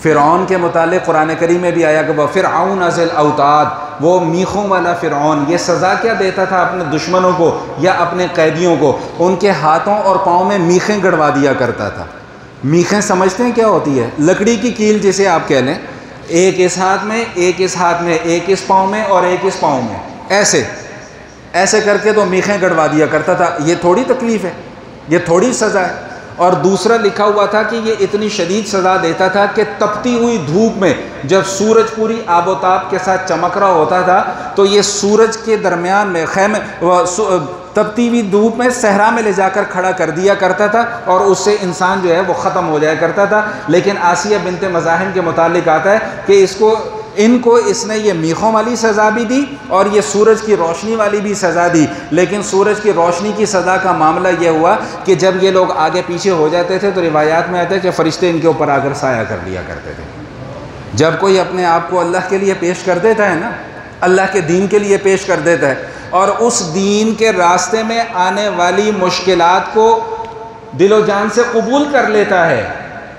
فرعون کے متعلق قرآن کریم میں بھی آیا کہ وہ فرعون ذی الاوتاد، وہ میخوں والا فرعون، یہ سزا کیا دیتا تھا اپنے دشمنوں کو یا اپنے قیدیوں کو؟ ان کے ہاتھوں اور پاؤں میں میخیں گڑوا دیا کرتا تھا۔ میخیں سمجھتے ہیں کیا ہوتی ہے؟ لکڑی کی کیل جسے آپ کہہ لیں، ایک اس ہاتھ میں، ایک اس ہاتھ میں، ایک اس پاؤں میں اور ایک اس پاؤں میں، ایسے ایسے کر کے تو میخیں گڑوا دیا کرتا تھا۔ یہ تھوڑی تکلیف ہے، یہ تھوڑی سزا ہے۔ اور دوسرا لکھا ہوا تھا کہ یہ اتنی شدید سزا دیتا تھا کہ تپتی ہوئی دھوپ میں جب سورج پوری آب و تاب کے ساتھ چمک رہا ہوتا تھا تو یہ سورج کے درمیان میں خیمے تپتی ہوئی دھوپ میں صحرا میں لے جا کر کھڑا کر دیا کرتا تھا اور اس سے انسان جو ہے وہ ختم ہو جایا کرتا تھا۔ لیکن آسیہ بنت مزاحم کے متعلق آتا ہے کہ ان کو اس نے یہ میخوں والی سزا بھی دی اور یہ سورج کی روشنی والی بھی سزا دی، لیکن سورج کی روشنی کی سزا کا معاملہ یہ ہوا کہ جب یہ لوگ آگے پیچھے ہو جاتے تھے تو روایات میں آتا ہے کہ فرشتے ان کے اوپر آ کر سایہ کر لیا کرتے تھے۔ جب کوئی اپنے آپ کو اللہ کے لیے پیش کر دیتا ہے نا، اللہ کے دین کے لیے پیش کر دیتا ہے اور اس دین کے راستے میں آنے والی مشکلات کو دل و جان سے قبول کر لیتا ہے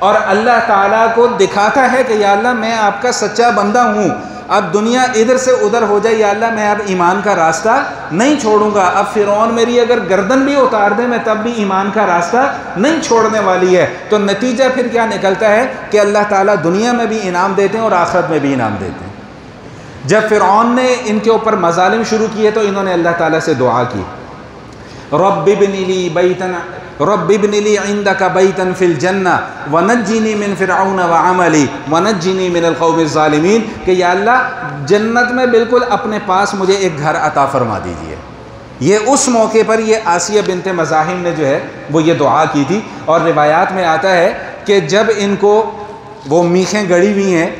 اور اللہ تعالیٰ کو دکھاتا ہے کہ یا اللہ میں آپ کا سچا بندہ ہوں، اب دنیا ادھر سے ادھر ہو جائے یا اللہ میں اب ایمان کا راستہ نہیں چھوڑوں گا، اب فرعون میری اگر گردن بھی اتار دے میں تب بھی ایمان کا راستہ نہیں چھوڑنے والی ہے۔ تو نتیجہ پھر کیا نکلتا ہے کہ اللہ تعالیٰ دنیا میں بھی انعام دیتے ہیں اور آخرت میں بھی انعام دیتے ہیں۔ جب فرعون نے ان کے اوپر مظالم شروع کیے تو انہوں نے اللہ تعالیٰ سے دعا کی، رب ابن لی عندک بیتا فی الجنہ ونجنی من فرعون وعملی ونجنی من القوم الظالمین، کہ یا اللہ جنت میں بالکل اپنے پاس مجھے ایک گھر عطا فرما دیجیے۔ یہ اس موقع پر یہ آسیہ بنت مزاحم نے جو ہے وہ یہ دعا کی تھی، اور روایات میں آتا ہے کہ جب ان کو وہ میخیں گڑی ہوئی ہیں،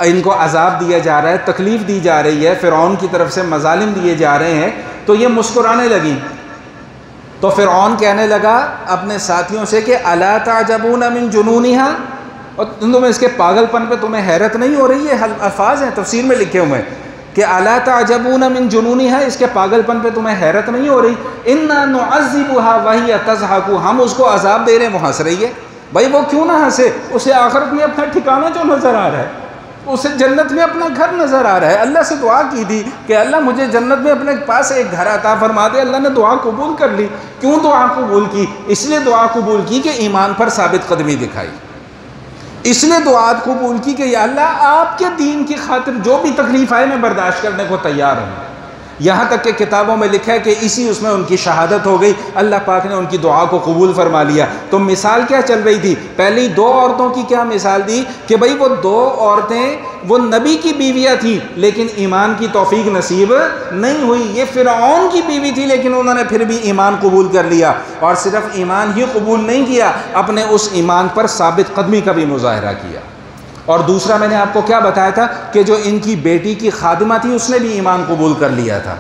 ان کو عذاب دیا جا رہا ہے، تکلیف دی جا رہی ہے، فرعون کی طرف سے مظالم دیے جا رہے ہیں، تو یہ مسکرانے لگیں۔ تو فرعون کہنے لگا اپنے ساتھیوں سے کہ الا تعجبون من جنونها، اور تمہیں اس کے پاگل پن پہ تمہیں حیرت نہیں ہو رہی؟ یہ الفاظ ہیں تفسیر میں لکھے ہوئے کہ الا تعجبون من جنونها، اس کے پاگل پن پہ تمہیں حیرت نہیں ہو رہی؟ انا نعذبها وهي تضحك، ہم اس کو عذاب دے رہے ہیں وہ ہنس رہی ہے۔ بھائی وہ کیوں نہ ہنسے؟ اسے آخرت میں اپنا ٹھکانہ جو نظر آ رہا ہے، اسے جنت میں اپنا گھر نظر آ رہا ہے۔ اللہ سے دعا کی تھی کہ اللہ مجھے جنت میں اپنے پاس ایک گھر عطا فرما دے، اللہ نے دعا قبول کر لی۔ کیوں دعا قبول کی؟ اس لیے دعا قبول کی کہ ایمان پر ثابت قدمی دکھائی، اس لیے دعا قبول کی کہ یا اللہ آپ کے دین کی خاطر جو بھی تکلیف آئے میں برداشت کرنے کو تیار ہوں۔ یہاں تک کہ کتابوں میں لکھا ہے کہ اسی اس میں ان کی شہادت ہو گئی، اللہ پاک نے ان کی دعا کو قبول فرما لیا۔ تو مثال کیا چل رہی تھی؟ پہلی دو عورتوں کی کیا مثال دی کہ بھئی وہ دو عورتیں وہ نبی کی بیویاں تھیں لیکن ایمان کی توفیق نصیب نہیں ہوئی۔ یہ فرعون کی بیوی تھی لیکن انہوں نے پھر بھی ایمان قبول کر لیا، اور صرف ایمان ہی قبول نہیں کیا، اپنے اس ایمان پر ثابت قدمی کا بھی مظاہرہ کیا۔ اور دوسرا میں نے آپ کو کیا بتایا تھا کہ جو ان کی بیٹی کی خادمہ تھی اس نے بھی ایمان قبول کر لیا تھا۔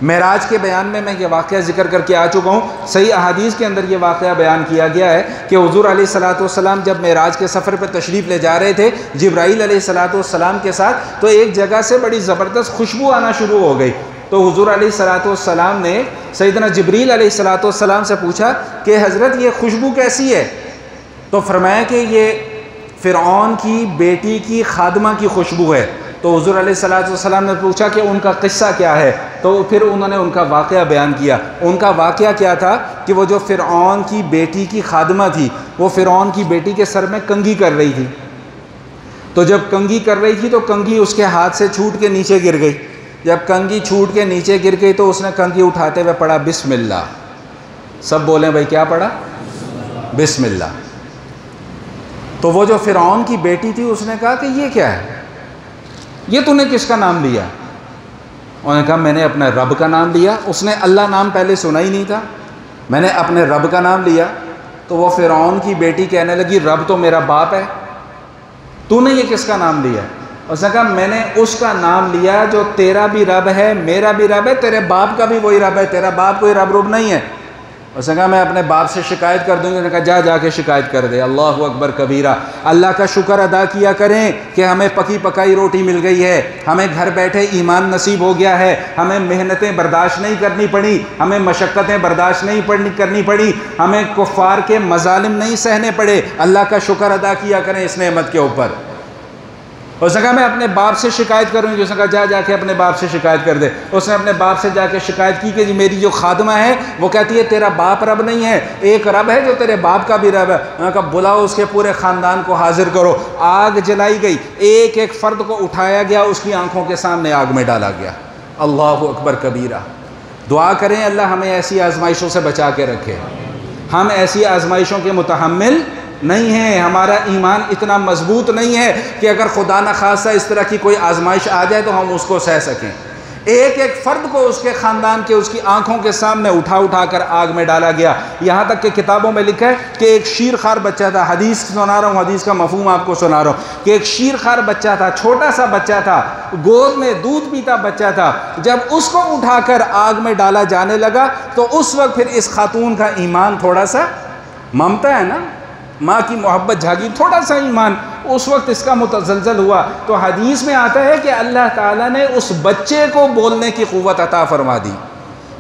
معراج کے بیان میں یہ واقعہ ذکر کر کے آ چکا ہوں، صحیح احادیث کے اندر یہ واقعہ بیان کیا گیا ہے کہ حضور علیہ الصلوۃ والسلام جب معراج کے سفر پہ تشریف لے جا رہے تھے جبرائیل علیہ الصلوۃ والسلام کے ساتھ، تو ایک جگہ سے بڑی زبردست خوشبو آنا شروع ہو گئی۔ تو حضور علیہ الصلوۃ والسلام نے سیدنا جبریل علیہ الصلوۃ والسلام سے پوچھا کہ حضرت یہ خوشبو کیسی ہے؟ تو فرمایا کہ یہ فرعون کی بیٹی کی خادمہ کی خوشبو ہے۔ تو حضور علیہ الصلوۃ والسلام نے پوچھا کہ ان کا قصہ کیا ہے؟ تو پھر انہوں نے ان کا واقعہ بیان کیا۔ ان کا واقعہ کیا تھا کہ وہ جو فرعون کی بیٹی کی خادمہ تھی وہ فرعون کی بیٹی کے سر میں کنگھی کر رہی تھی۔ تو جب کنگھی کر رہی تھی تو کنگھی اس کے ہاتھ سے چھوٹ کے نیچے گر گئی۔ جب کنگھی چھوٹ کے نیچے گر گئی تو اس نے کنگھی اٹھاتے ہوئے پڑھا بسم اللہ۔ سب بولیں بھائی کیا پڑھا؟ بسم اللہ۔ تو وہ جو فرعون کی بیٹی تھی اس نے کہا کہ یہ کیا ہے؟ یہ تو نے کس کا نام لیا؟ انہوں نے کہا میں نے اپنے رب کا نام لیا۔ اس نے اللہ نام پہلے سنا ہی نہیں تھا، میں نے اپنے رب کا نام لیا۔ تو وہ فرعون کی بیٹی کہنے لگی رب تو میرا باپ ہے، تو نے یہ کس کا نام لیا؟ اس نے کہا میں نے اس کا نام لیا جو تیرا بھی رب ہے، میرا بھی رب ہے، تیرے باپ کا بھی وہی رب ہے، تیرا باپ کوئی رب نہیں ہے۔ اس نے کہا میں اپنے باپ سے شکایت کر دوں گی۔ انہوں نے کہا جا کے شکایت کر دے۔ اللہ اکبر کبیرہ۔ اللہ کا شکر ادا کیا کریں کہ ہمیں پکی پکائی روٹی مل گئی ہے، ہمیں گھر بیٹھے ایمان نصیب ہو گیا ہے، ہمیں محنتیں برداشت نہیں کرنی پڑی، ہمیں مشقتیں برداشت نہیں کرنی پڑی، ہمیں کفار کے مظالم نہیں سہنے پڑے۔ اللہ کا شکر ادا کیا کریں اس نعمت کے اوپر۔ اس نے کہا میں اپنے باپ سے شکایت کروں گی۔ اس نے کہا جا کے اپنے باپ سے شکایت کر دے۔ اس نے اپنے باپ سے جا کے شکایت کی کہ جی میری جو خادمہ ہے وہ کہتی ہے تیرا باپ رب نہیں ہے، ایک رب ہے جو تیرے باپ کا بھی رب ہے۔ انہوں نے کہا بلاؤ اس کے پورے خاندان کو حاضر کرو۔ آگ جلائی گئی، ایک ایک فرد کو اٹھایا گیا، اس کی آنکھوں کے سامنے آگ میں ڈالا گیا۔ اللہ اکبر کبیرہ۔ دعا کریں اللہ ہمیں ایسی آزمائشوں سے بچا کے رکھے۔ ہم ایسی آزمائشوں کے متحمل نہیں ہیں، ہمارا ایمان اتنا مضبوط نہیں ہے کہ اگر خدا نخواستہ اس طرح کی کوئی آزمائش آ جائے تو ہم اس کو سہ سکیں۔ ایک ایک فرد کو اس کے خاندان کے اس کی آنکھوں کے سامنے اٹھا کر آگ میں ڈالا گیا۔ یہاں تک کہ کتابوں میں لکھا ہے کہ ایک شیرخوار بچہ تھا، حدیث سنا رہا ہوں، حدیث کا مفہوم آپ کو سنا رہا ہوں کہ ایک شیرخوار بچہ تھا، چھوٹا سا بچہ تھا، گود میں دودھ پیتا بچہ تھا۔ جب اس کو اٹھا کر آگ میں ڈالا جانے لگا تو اس وقت پھر اس خاتون کا ایمان تھوڑا سا، ممتا ہے نا، ماں کی محبت جھاگی، تھوڑا سا ایمان اس وقت اس کا متزلزل ہوا۔ تو حدیث میں آتا ہے کہ اللہ تعالیٰ نے اس بچے کو بولنے کی قوت عطا فرما دی،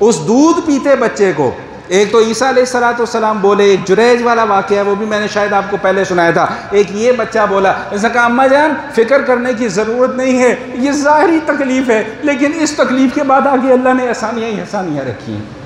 اس دودھ پیتے بچے کو۔ ایک تو عیسیٰ علیہ السلام بولے، ایک جریج والا واقعہ ہے وہ بھی میں نے شاید آپ کو پہلے سنایا تھا، ایک یہ بچہ بولا۔ اس نے کہا اماں جان فکر کرنے کی ضرورت نہیں ہے، یہ ظاہری تکلیف ہے لیکن اس تکلیف کے بعد آگے اللہ نے آسانیاں ہی آسانیاں رکھی ہیں۔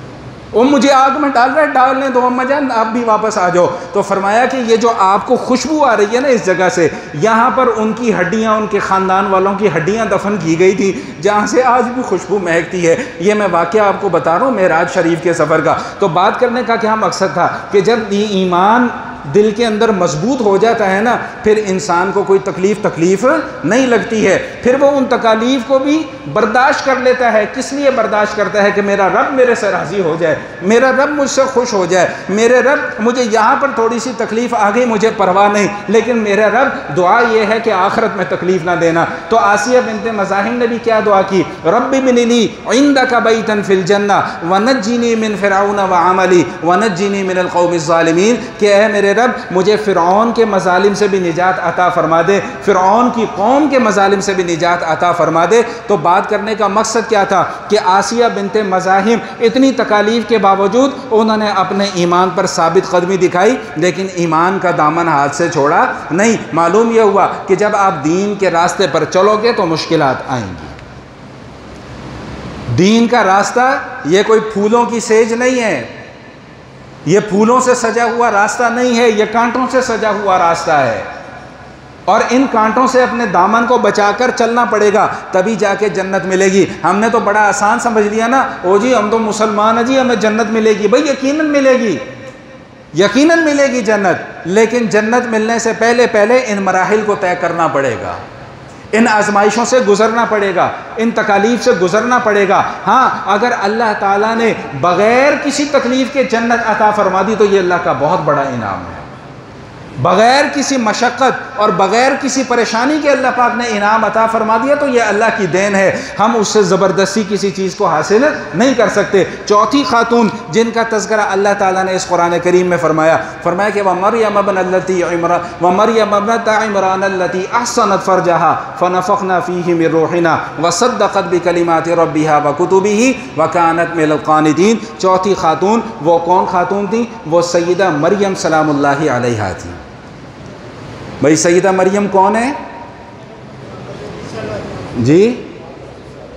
وہ مجھے آگ میں ڈال رہا ہے، ڈالنے دو اماں جان، آپ بھی واپس آ جاؤ۔ تو فرمایا کہ یہ جو آپ کو خوشبو آ رہی ہے نا اس جگہ سے، یہاں پر ان کی ہڈیاں، ان کے خاندان والوں کی ہڈیاں دفن کی گئی تھی جہاں سے آج بھی خوشبو مہکتی ہے۔ یہ میں واقعہ آپ کو بتا رہا ہوں معراج شریف کے سفر کا۔ تو بات کرنے کا کیا مقصد تھا کہ جب یہ ایمان دل کے اندر مضبوط ہو جاتا ہے نا، پھر انسان کو کوئی تکلیف نہیں لگتی ہے، پھر وہ ان تکالیف کو بھی برداشت کر لیتا ہے۔ کس لیے برداشت کرتا ہے؟ کہ میرا رب میرے سے راضی ہو جائے، میرا رب مجھ سے خوش ہو جائے، میرے رب مجھے یہاں پر تھوڑی سی تکلیف آ گئی مجھے پرواہ نہیں، لیکن میرا رب دعا یہ ہے کہ آخرت میں تکلیف نہ دینا۔ تو آسیہ بنت مزاحم نے بھی کیا دعا کی؟ رب ابن لی عندک بیتا فی الجنہ ونجنی من فرعون وعملی ونجنی من القوم الظالمین، کہ اے میرے رب مجھے فرعون کے مظالم سے بھی نجات عطا فرما دے، فرعون کی قوم کے مظالم سے بھی نجات عطا فرما دے۔ تو بات کرنے کا مقصد کیا تھا کہ آسیہ بنت مزاحم اتنی تکالیف کے باوجود انہوں نے اپنے ایمان پر ثابت قدمی دکھائی، لیکن ایمان کا دامن ہاتھ سے چھوڑا نہیں۔ معلوم یہ ہوا کہ جب آپ دین کے راستے پر چلو گے تو مشکلات آئیں گی۔ دین کا راستہ یہ کوئی پھولوں کی سیج نہیں ہے، یہ پھولوں سے سجا ہوا راستہ نہیں ہے، یہ کانٹوں سے سجا ہوا راستہ ہے، اور ان کانٹوں سے اپنے دامن کو بچا کر چلنا پڑے گا، تبھی جا کے جنت ملے گی۔ ہم نے تو بڑا آسان سمجھ لیا نا، او جی ہم تو مسلمان ہیں جی ہمیں جنت ملے گی۔ بھئی یقیناً ملے گی، یقیناً ملے گی جنت، لیکن جنت ملنے سے پہلے ان مراحل کو طے کرنا پڑے گا، ان آزمائشوں سے گزرنا پڑے گا، ان تکالیف سے گزرنا پڑے گا۔ ہاں اگر اللہ تعالیٰ نے بغیر کسی تکلیف کے جنت عطا فرما دی تو یہ اللہ کا بہت بڑا انعام ہے۔ بغیر کسی مشقت اور بغیر کسی پریشانی کے اللہ پاک نے انعام عطا فرما دیا تو یہ اللہ کی دین ہے، ہم اس سے زبردستی کسی چیز کو حاصل نہیں کر سکتے۔ چوتھی خاتون جن کا تذکرہ اللہ تعالیٰ نے اس قرآن کریم میں فرمایا کہ وَمَرْيَمَ ابْنَتَ عِمْرَانَ الَّتِي أَحْصَنَتْ فَرْجَهَا فَنَفَخْنَا فِيهِ مِنْ رُوحِنَا وَصَدَّقَتْ بِكَلِمَاتِ رَبِّهَا وَكُتُبِهِ وَكَانَتْ مِنَ الْقَانِتِينَ۔ چوتھی خاتون وہ کون خاتون تھی؟ وہ سیدہ مریم سلام اللہ علیہا تھی۔ بھئی سیدہ مریم کون ہے؟ جی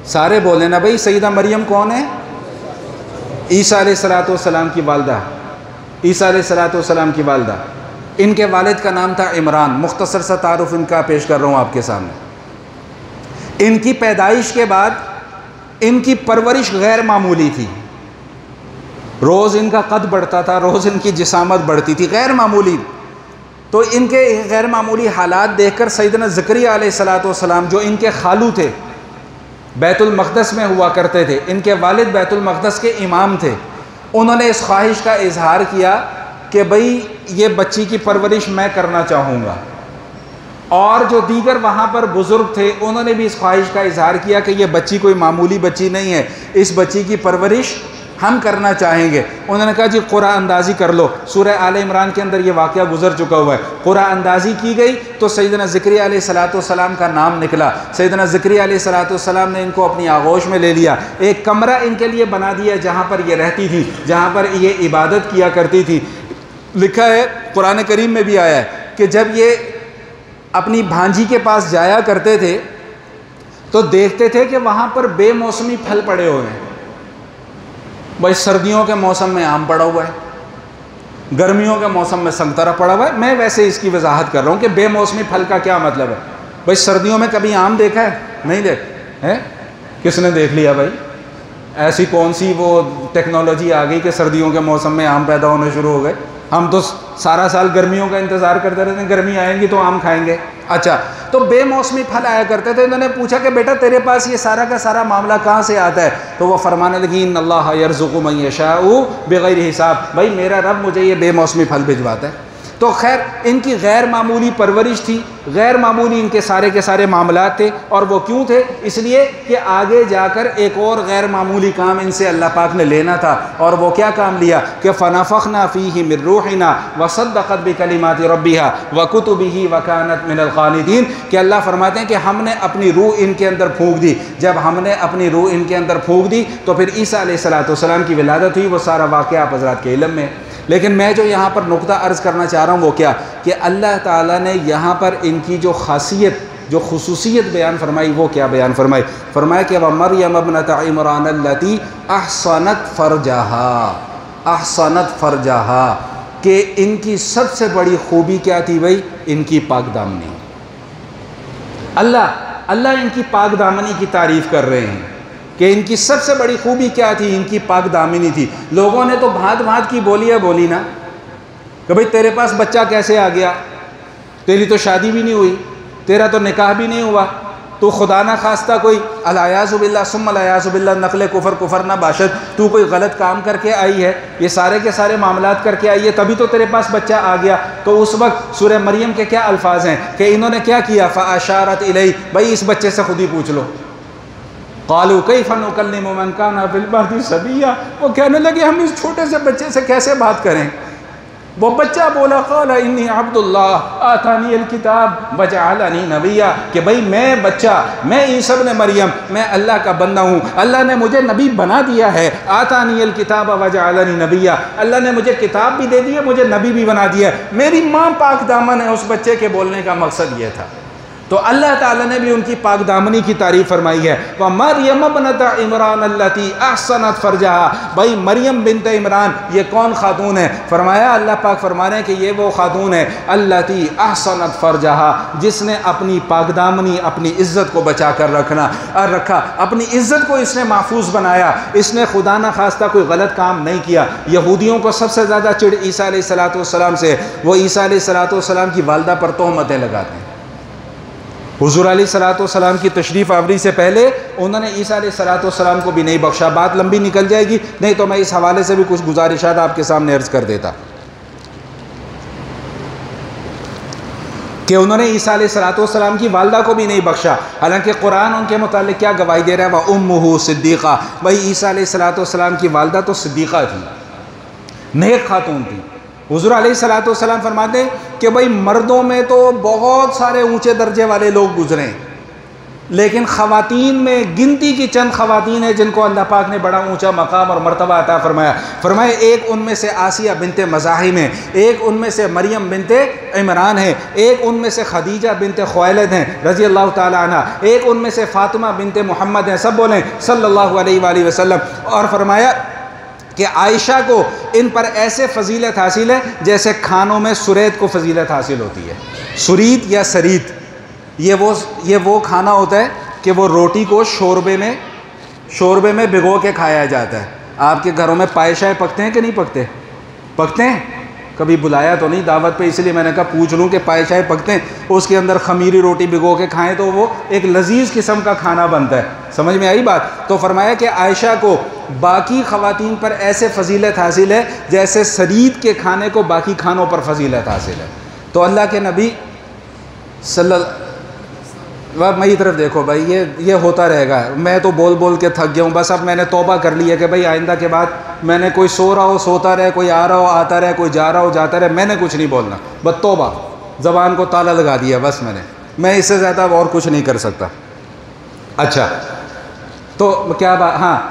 سارے بولیں نا بھئی، سیدہ مریم کون ہے؟ عیسیٰ علیہ السلام کی والدہ، عیسیٰ علیہ السلام کی والدہ۔ ان کے والد کا نام تھا عمران۔ مختصر سا تعارف ان کا پیش کر رہا ہوں آپ کے سامنے۔ ان کی پیدائش کے بعد ان کی پرورش غیر معمولی تھی، روز ان کا قد بڑھتا تھا، روز ان کی جسامت بڑھتی تھی، غیر معمولی۔ تو ان کے غیر معمولی حالات دیکھ کر سیدنا زکریا علیہ السلام جو ان کے خالو تھے، بیت المقدس میں ہوا کرتے تھے، ان کے والد بیت المقدس کے امام تھے، انہوں نے اس خواہش کا اظہار کیا کہ بھئی یہ بچی کی پرورش میں کرنا چاہوں گا، اور جو دیگر وہاں پر بزرگ تھے انہوں نے بھی اس خواہش کا اظہار کیا کہ یہ بچی کوئی معمولی بچی نہیں ہے، اس بچی کی پرورش ہم کرنا چاہیں گے۔ انہوں نے کہا جی قرآن اندازی کر لو۔ سورہ آل عمران کے اندر یہ واقعہ گزر چکا ہوا ہے۔ قرآن اندازی کی گئی تو سیدنا زکریا علیہ السلام کا نام نکلا۔ سیدنا زکریا علیہ السلام نے ان کو اپنی آغوش میں لے لیا، ایک کمرہ ان کے لیے بنا دیا جہاں پر یہ رہتی تھی، جہاں پر یہ عبادت کیا کرتی تھی۔ لکھا ہے قرآن کریم میں بھی آیا ہے کہ جب یہ اپنی بھانجی کے پاس جایا کرتے تھے تو دیکھتے تھے کہ وہاں پر بے موسمی پھل پڑے ہوئے ہیں۔ بھائی سردیوں کے موسم میں آم پڑا ہوا ہے، گرمیوں کے موسم میں سنترا پڑا ہوا ہے۔ میں ویسے اس کی وضاحت کر رہا ہوں کہ بے موسمی پھل کا کیا مطلب ہے۔ بھائی سردیوں میں کبھی آم دیکھا ہے؟ نہیں ہے؟ کس نے دیکھ لیا بھائی؟ ایسی کون سی وہ ٹیکنالوجی آ گئی کہ سردیوں کے موسم میں آم پیدا ہونے شروع ہو گئے؟ ہم تو سارا سال گرمیوں کا انتظار کرتے رہتے ہیں، گرمی آئیں گی تو آم کھائیں گے۔ اچھا، تو بے موسمی پھل آیا کرتے تھے۔ انہوں نے پوچھا کہ بیٹا تیرے پاس یہ سارا کا سارا معاملہ کہاں سے آتا ہے؟ تو وہ فرمانے لگی ان اللہ یرزق من یشاء بغیر حساب، بھائی میرا رب مجھے یہ بے موسمی پھل بھجواتا ہے۔ تو خیر ان کی غیر معمولی پرورش تھی، غیر معمولی ان کے سارے معاملات تھے، اور وہ کیوں تھے؟ اس لیے کہ آگے جا کر ایک اور غیر معمولی کام ان سے اللہ پاک نے لینا تھا، اور وہ کیا کام لیا کہ فَنَفَخْنَا فِيهِ مِن رُوحِنَا وَصَدَّقَتْ بِكَلِمَاتِ رَبِّهَا وَكُتُبِهِ وَكَانَتْ مِنَ الْقَانِتِينَ کہ اللہ فرماتے ہیں کہ ہم نے اپنی روح ان کے اندر پھونک دی۔ جب ہم نے اپنی روح ان کے اندر پھونک دی تو پھر عیسیٰ علیہ السلام کی ولادت ہوئی۔ وہ سارا واقعہ آپ حضرات کے علم میں، لیکن میں جو یہاں پر نقطہ عرض کرنا چاہ رہا ہوں وہ کیا کہ اللہ تعالیٰ نے یہاں پر ان کی جو خاصیت، جو خصوصیت بیان فرمائی وہ کیا بیان فرمائی؟ فرمایا کہ وَمَرْيَمَ ابْنَتَ عِمْرَانَ الَّتِي أَحْصَنَتْ فَرْجَهَا کہ ان کی سب سے بڑی خوبی کیا تھی بھائی؟ ان کی پاک دامنی۔ اللہ ان کی پاک دامنی کی تعریف کر رہے ہیں کہ ان کی سب سے بڑی خوبی کیا تھی؟ ان کی پاک دامنی تھی۔ لوگوں نے تو بھانت بھانت کی بولیاں بولی نا کہ بھئی تیرے پاس بچہ کیسے آ گیا، تیری تو شادی بھی نہیں ہوئی، تیرا تو نکاح بھی نہیں ہوا، تو خدا نہ خواستہ کوئی الیاذ باللہ ثم الیاذ باللہ نقل کفر نہ باشد، تو کوئی غلط کام کر کے آئی ہے، یہ سارے کے سارے معاملات کر کے آئی ہے، تبھی تو تیرے پاس بچہ آ گیا۔ تو اس وقت سورہ مریم کے کیا الفاظ ہیں کہ انہوں نے کیا کیا؟ فاشارت الیہ، بھائی اس بچے سے خود ہی پوچھ لو۔ قالوا کیف نکلم من کان فی المہد صبیا، وہ کہنے لگے ہم اس چھوٹے سے بچے سے کیسے بات کریں؟ وہ بچہ بولا قال انی عبد اللہ آتانی الکتاب وجعلنی نبیا، کہ بھئی میں بچہ، میں عیسی ابن مریم، میں اللہ کا بندہ ہوں، اللہ نے مجھے نبی بنا دیا ہے، آتانی الکتاب وجعلنی نبیا، اللہ نے مجھے کتاب بھی دے دی ہے، مجھے نبی بھی بنا دیا ہے۔ میری ماں پاک دامن ہے۔ اس بچے کے بولنے کا مقصد یہ تھا۔ تو اللہ تعالیٰ نے بھی ان کی پاک دامنی کی تعریف فرمائی ہے، وَمَرْيَمَ ابْنَتَ عِمْرَانَ الَّتِي أَحْصَنَتْ فَرْجَهَا، بھائی مریم بنت عمران یہ کون خاتون ہے؟ فرمایا اللہ پاک فرما رہے ہیں کہ یہ وہ خاتون ہے الَّتِي أَحْصَنَتْ فَرْجَهَا، جس نے اپنی پاک دامنی، اپنی عزت کو بچا کر رکھا، اپنی عزت کو اس نے محفوظ بنایا، اس نے خدا نہ خواستہ کوئی غلط کام نہیں کیا۔ یہودیوں کو سب سے زیادہ چڑ عیسیٰ علیہ السلام سے، وہ عیسیٰ علیہ السلام کی والدہ پر تہمتیں لگاتے ہیں۔ حضور علیہ السلام کی تشریف آوری سے پہلے انہوں نے عیسیٰ علیہ السلام کو بھی نہیں بخشا۔ بات لمبی نکل جائے گی، نہیں تو میں اس حوالے سے بھی کچھ گزارشات آپ کے سامنے عرض کر دیتا کہ انہوں نے عیسیٰ علیہ السلام کی والدہ کو بھی نہیں بخشا، حالانکہ قرآن ان کے متعلق کیا گواہی دے رہا ہے، وَأُمُّهُ صِدِّيقَةٌ، بھائی عیسیٰ علیہ السلام کی والدہ تو صدیقہ تھی، نیک خاتون تھی۔ حضور علیہ السلام فرماتے ہیں کہ بھئی مردوں میں تو بہت سارے اونچے درجے والے لوگ گزرے ہیں، لیکن خواتین میں گنتی کی چند خواتین ہیں جن کو اللہ پاک نے بڑا اونچا مقام اور مرتبہ عطا فرمایا ایک ان میں سے آسیہ بنت مزاحم ہے، ایک ان میں سے مریم بنت عمران ہے، ایک ان میں سے خدیجہ بنت خویلد ہیں رضی اللہ تعالی عنہ، ایک ان میں سے فاطمہ بنت محمد ہیں، سب بولیں صلی اللہ علیہ وآلہ وسلم۔ اور فرمایا کہ عائشہ کو ان پر ایسے فضیلت حاصل ہے جیسے کھانوں میں سرید کو فضیلت حاصل ہوتی ہے۔ سرید یا سرید یہ وہ کھانا ہوتا ہے کہ وہ روٹی کو شوربے میں بھگو کے کھایا جاتا ہے۔ آپ کے گھروں میں پائے شائے پکتے ہیں کہ نہیں پکتے؟ پکتے ہیں؟ کبھی بلایا تو نہیں دعوت پہ، اس لیے میں نے کہا پوچھ لوں کہ پائے شائے پکتے ہیں؟ اس کے اندر خمیری روٹی بھگو کے کھائیں تو وہ ایک لذیذ قسم کا کھانا بنتا ہے۔ سمجھ میں آئی بات؟ تو فرمایا کہ عائشہ کو باقی خواتین پر ایسے فضیلت حاصل ہے جیسے سرید کے کھانے کو باقی کھانوں پر فضیلت حاصل ہے۔ تو اللہ کے نبی میری طرف دیکھو بھائی، یہ ہوتا رہے گا، میں تو بول کے تھک گیا ہوں، بس اب میں نے توبہ کر لی ہے کہ بھائی آئندہ کے بعد میں نے کوئی سو رہا ہو سوتا رہے، کوئی آ رہا ہو آتا رہے، کوئی جا رہا ہو جاتا رہے، میں نے کچھ نہیں بولنا، بس توبہ، زبان کو تالا لگا دیا بس میں اس سے زیادہ اور کچھ نہیں کر سکتا۔ اچھا تو کیا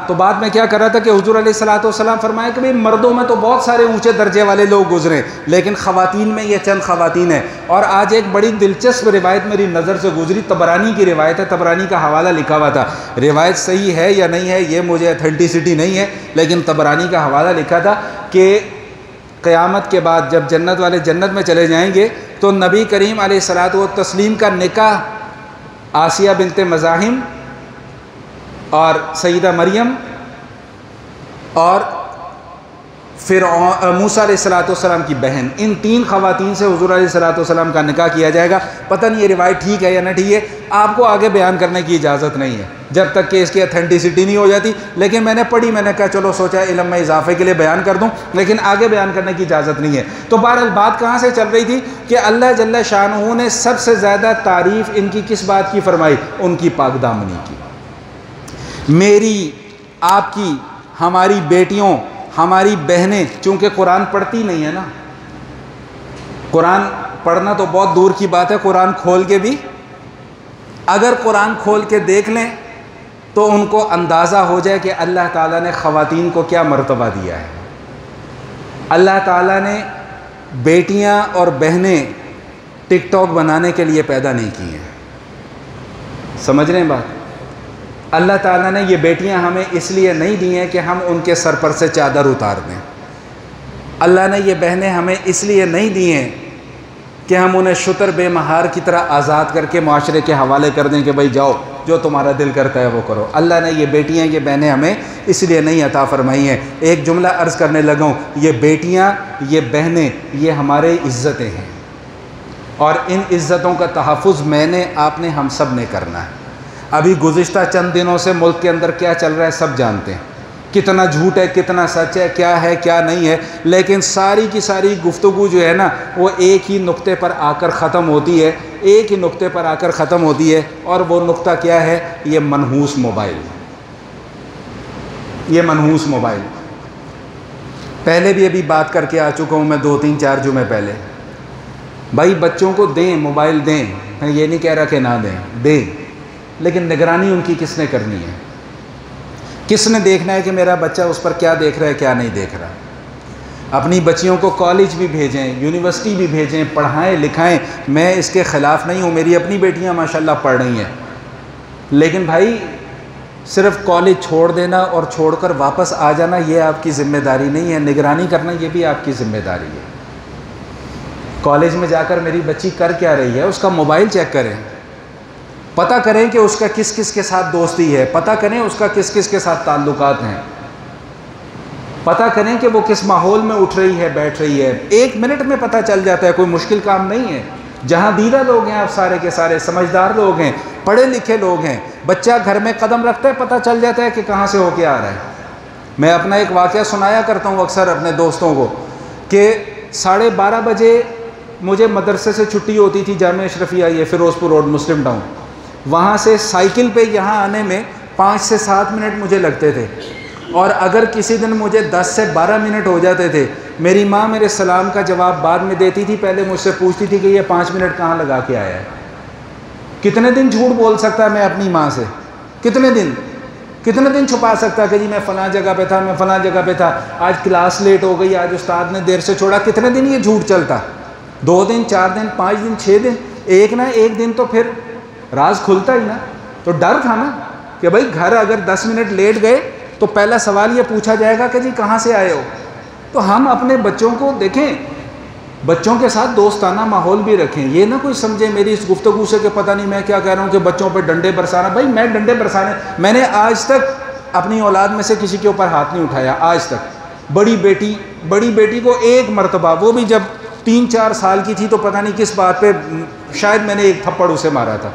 تو بعد میں کیا کر رہا تھا کہ حضور علیہ السلام فرمایا کہ بھئی مردوں میں تو بہت سارے اونچے درجے والے لوگ گزرے، لیکن خواتین میں یہ چند خواتین ہیں۔ اور آج ایک بڑی دلچسپ روایت میری نظر سے گزری، طبرانی کی روایت ہے، طبرانی کا حوالہ لکھا ہوا تھا، روایت صحیح ہے یا نہیں ہے یہ مجھے اتھینٹسٹی نہیں ہے، لیکن طبرانی کا حوالہ لکھا تھا کہ قیامت کے بعد جب جنت والے جنت میں چلے جائیں گے تو نبی کریم علیہ الصلوۃ والتسلیم کا نکاح آسیہ بنت مزاحم اور سیدہ مریم اور موسیٰ علیہ السلام کی بہن، ان تین خواتین سے حضور علیہ السلام کا نکاح کیا جائے گا۔ پتہ نہیں یہ روایت ٹھیک ہے یا نہ ٹھیک ہے، آپ کو آگے بیان کرنے کی اجازت نہیں ہے جب تک کہ اس کی اتھینٹسٹی نہیں ہو جاتی، لیکن میں نے پڑھی، میں نے کہا چلو سوچا علم میں اضافے کے لیے بیان کر دوں، لیکن آگے بیان کرنے کی اجازت نہیں ہے۔ تو بہرحال بات کہاں سے چل رہی تھی کہ اللہ جل شانہ نے سب سے زیادہ تعریف ان کی کس بات کی فرمائی؟ ان کی پاک دامنی کی۔ میری، آپ کی، ہماری بیٹیوں، ہماری بہنیں چونکہ قرآن پڑھتی نہیں ہے نا، قرآن پڑھنا تو بہت دور کی بات ہے، قرآن کھول کے بھی اگر قرآن کھول کے دیکھ لیں تو ان کو اندازہ ہو جائے کہ اللہ تعالیٰ نے خواتین کو کیا مرتبہ دیا ہے۔ اللہ تعالیٰ نے بیٹیاں اور بہنیں ٹک ٹاک بنانے کے لیے پیدا نہیں کی ہیں، سمجھ رہے ہیں بات؟ اللہ تعالیٰ نے یہ بیٹیاں ہمیں اس لیے نہیں دی ہیں کہ ہم ان کے سر پر سے چادر اتار دیں، اللہ نے یہ بہنیں ہمیں اس لیے نہیں دی ہیں کہ ہم انہیں شتر بے مہار کی طرح آزاد کر کے معاشرے کے حوالے کر دیں کہ بھائی جاؤ جو تمہارا دل کرتا ہے وہ کرو۔ اللہ نے یہ بیٹیاں، یہ بہنیں ہمیں اس لیے نہیں عطا فرمائی ہیں۔ ایک جملہ عرض کرنے لگا ہوں، یہ بیٹیاں، یہ بہنیں، یہ ہمارے عزتیں ہیں، اور ان عزتوں کا تحفظ میں نے، آپ نے، ہم سب نے کرنا ہے۔ ابھی گزشتہ چند دنوں سے ملک کے اندر کیا چل رہا ہے سب جانتے ہیں، کتنا جھوٹ ہے، کتنا سچ ہے، کیا ہے کیا نہیں ہے، لیکن ساری کی ساری گفتگو جو ہے نا وہ ایک ہی نقطے پر آ کر ختم ہوتی ہے، ایک ہی نقطے پر آ کر ختم ہوتی ہے، اور وہ نقطہ کیا ہے؟ یہ منحوس موبائل، یہ منحوس موبائل۔ پہلے بھی ابھی بات کر کے آ چکا ہوں میں 2-3-4 جمعے پہلے. بھائی بچوں کو دیں موبائل دیں، میں یہ نہیں کہہ رہا کہ نہ دیں، لیکن نگرانی ان کی کس نے کرنی ہے؟ کس نے دیکھنا ہے کہ میرا بچہ اس پر کیا دیکھ رہا ہے کیا نہیں دیکھ رہا؟ اپنی بچیوں کو کالج بھی بھیجیں، یونیورسٹی بھی بھیجیں، پڑھائیں لکھائیں. میں اس کے خلاف نہیں ہوں، میری اپنی بیٹیاں ماشاءاللہ پڑھ رہی ہیں، لیکن بھائی صرف کالج چھوڑ دینا اور چھوڑ کر واپس آ جانا یہ آپ کی ذمہ داری نہیں ہے. نگرانی کرنا یہ بھی آپ کی ذمہ داری ہے. کالج میں جا کر میری بچی کر کیا رہی ہے اس کا موبائل چیک کریں، پتہ کریں کہ اس کا کس کس کے ساتھ دوستی ہے، پتہ کریں اس کا کس کس کے ساتھ تعلقات ہیں، پتہ کریں کہ وہ کس ماحول میں اٹھ رہی ہے بیٹھ رہی ہے. 1 منٹ میں پتہ چل جاتا ہے، کوئی مشکل کام نہیں ہے. جہاں دیدہ لوگ ہیں آپ سارے کے سارے، سمجھدار لوگ ہیں، پڑھے لکھے لوگ ہیں، بچہ گھر میں قدم رکھتا ہے پتہ چل جاتا ہے کہ کہاں سے ہو کے آ رہا ہے. میں اپنا ایک واقعہ سنایا کرتا ہوں اکثر اپنے دوستوں کو کہ 12:30 بجے مجھے مدرسے سے چھٹی ہوتی تھی، جامعہ اشرفیہ یہ فیروز پور روڈ مسلم ٹاؤن. وہاں سے سائیکل پہ یہاں آنے میں 5 سے 7 منٹ مجھے لگتے تھے، اور اگر کسی دن مجھے 10 سے 12 منٹ ہو جاتے تھے، میری ماں میرے سلام کا جواب بعد میں دیتی تھی، پہلے مجھ سے پوچھتی تھی کہ یہ 5 منٹ کہاں لگا کے آیا ہے. کتنے دن جھوٹ بول سکتا ہے میں اپنی ماں سے؟ کتنے دن چھپا سکتا کہ جی میں فلاں جگہ پہ تھا، میں فلاں جگہ پہ تھا، آج کلاس لیٹ ہو گئی، آج استاد نے دیر سے چھوڑا. کتنے دن یہ جھوٹ چلتا؟ 2 دن 4 دن 5 دن 6 دن، ایک نہ ایک دن تو پھر راز کھلتا ہی نا. تو ڈر تھا نا کہ بھائی گھر اگر 10 منٹ لیٹ گئے تو پہلا سوال یہ پوچھا جائے گا کہ جی کہاں سے آئے ہو. تو ہم اپنے بچوں کو دیکھیں، بچوں کے ساتھ دوستانہ ماحول بھی رکھیں. یہ نہ کوئی سمجھے میری اس گفتگو سے کہ پتہ نہیں میں کیا کہہ رہا ہوں کہ بچوں پہ ڈنڈے برسانا. بھائی میں ڈنڈے برسانے، میں نے آج تک اپنی اولاد میں سے کسی کے اوپر ہاتھ نہیں اٹھایا آج تک. بڑی بیٹی کو ایک مرتبہ، وہ بھی جب 3-4 سال کی تھی، تو پتہ نہیں کس بات پہ شاید میں نے ایک تھپڑ اسے مارا تھا.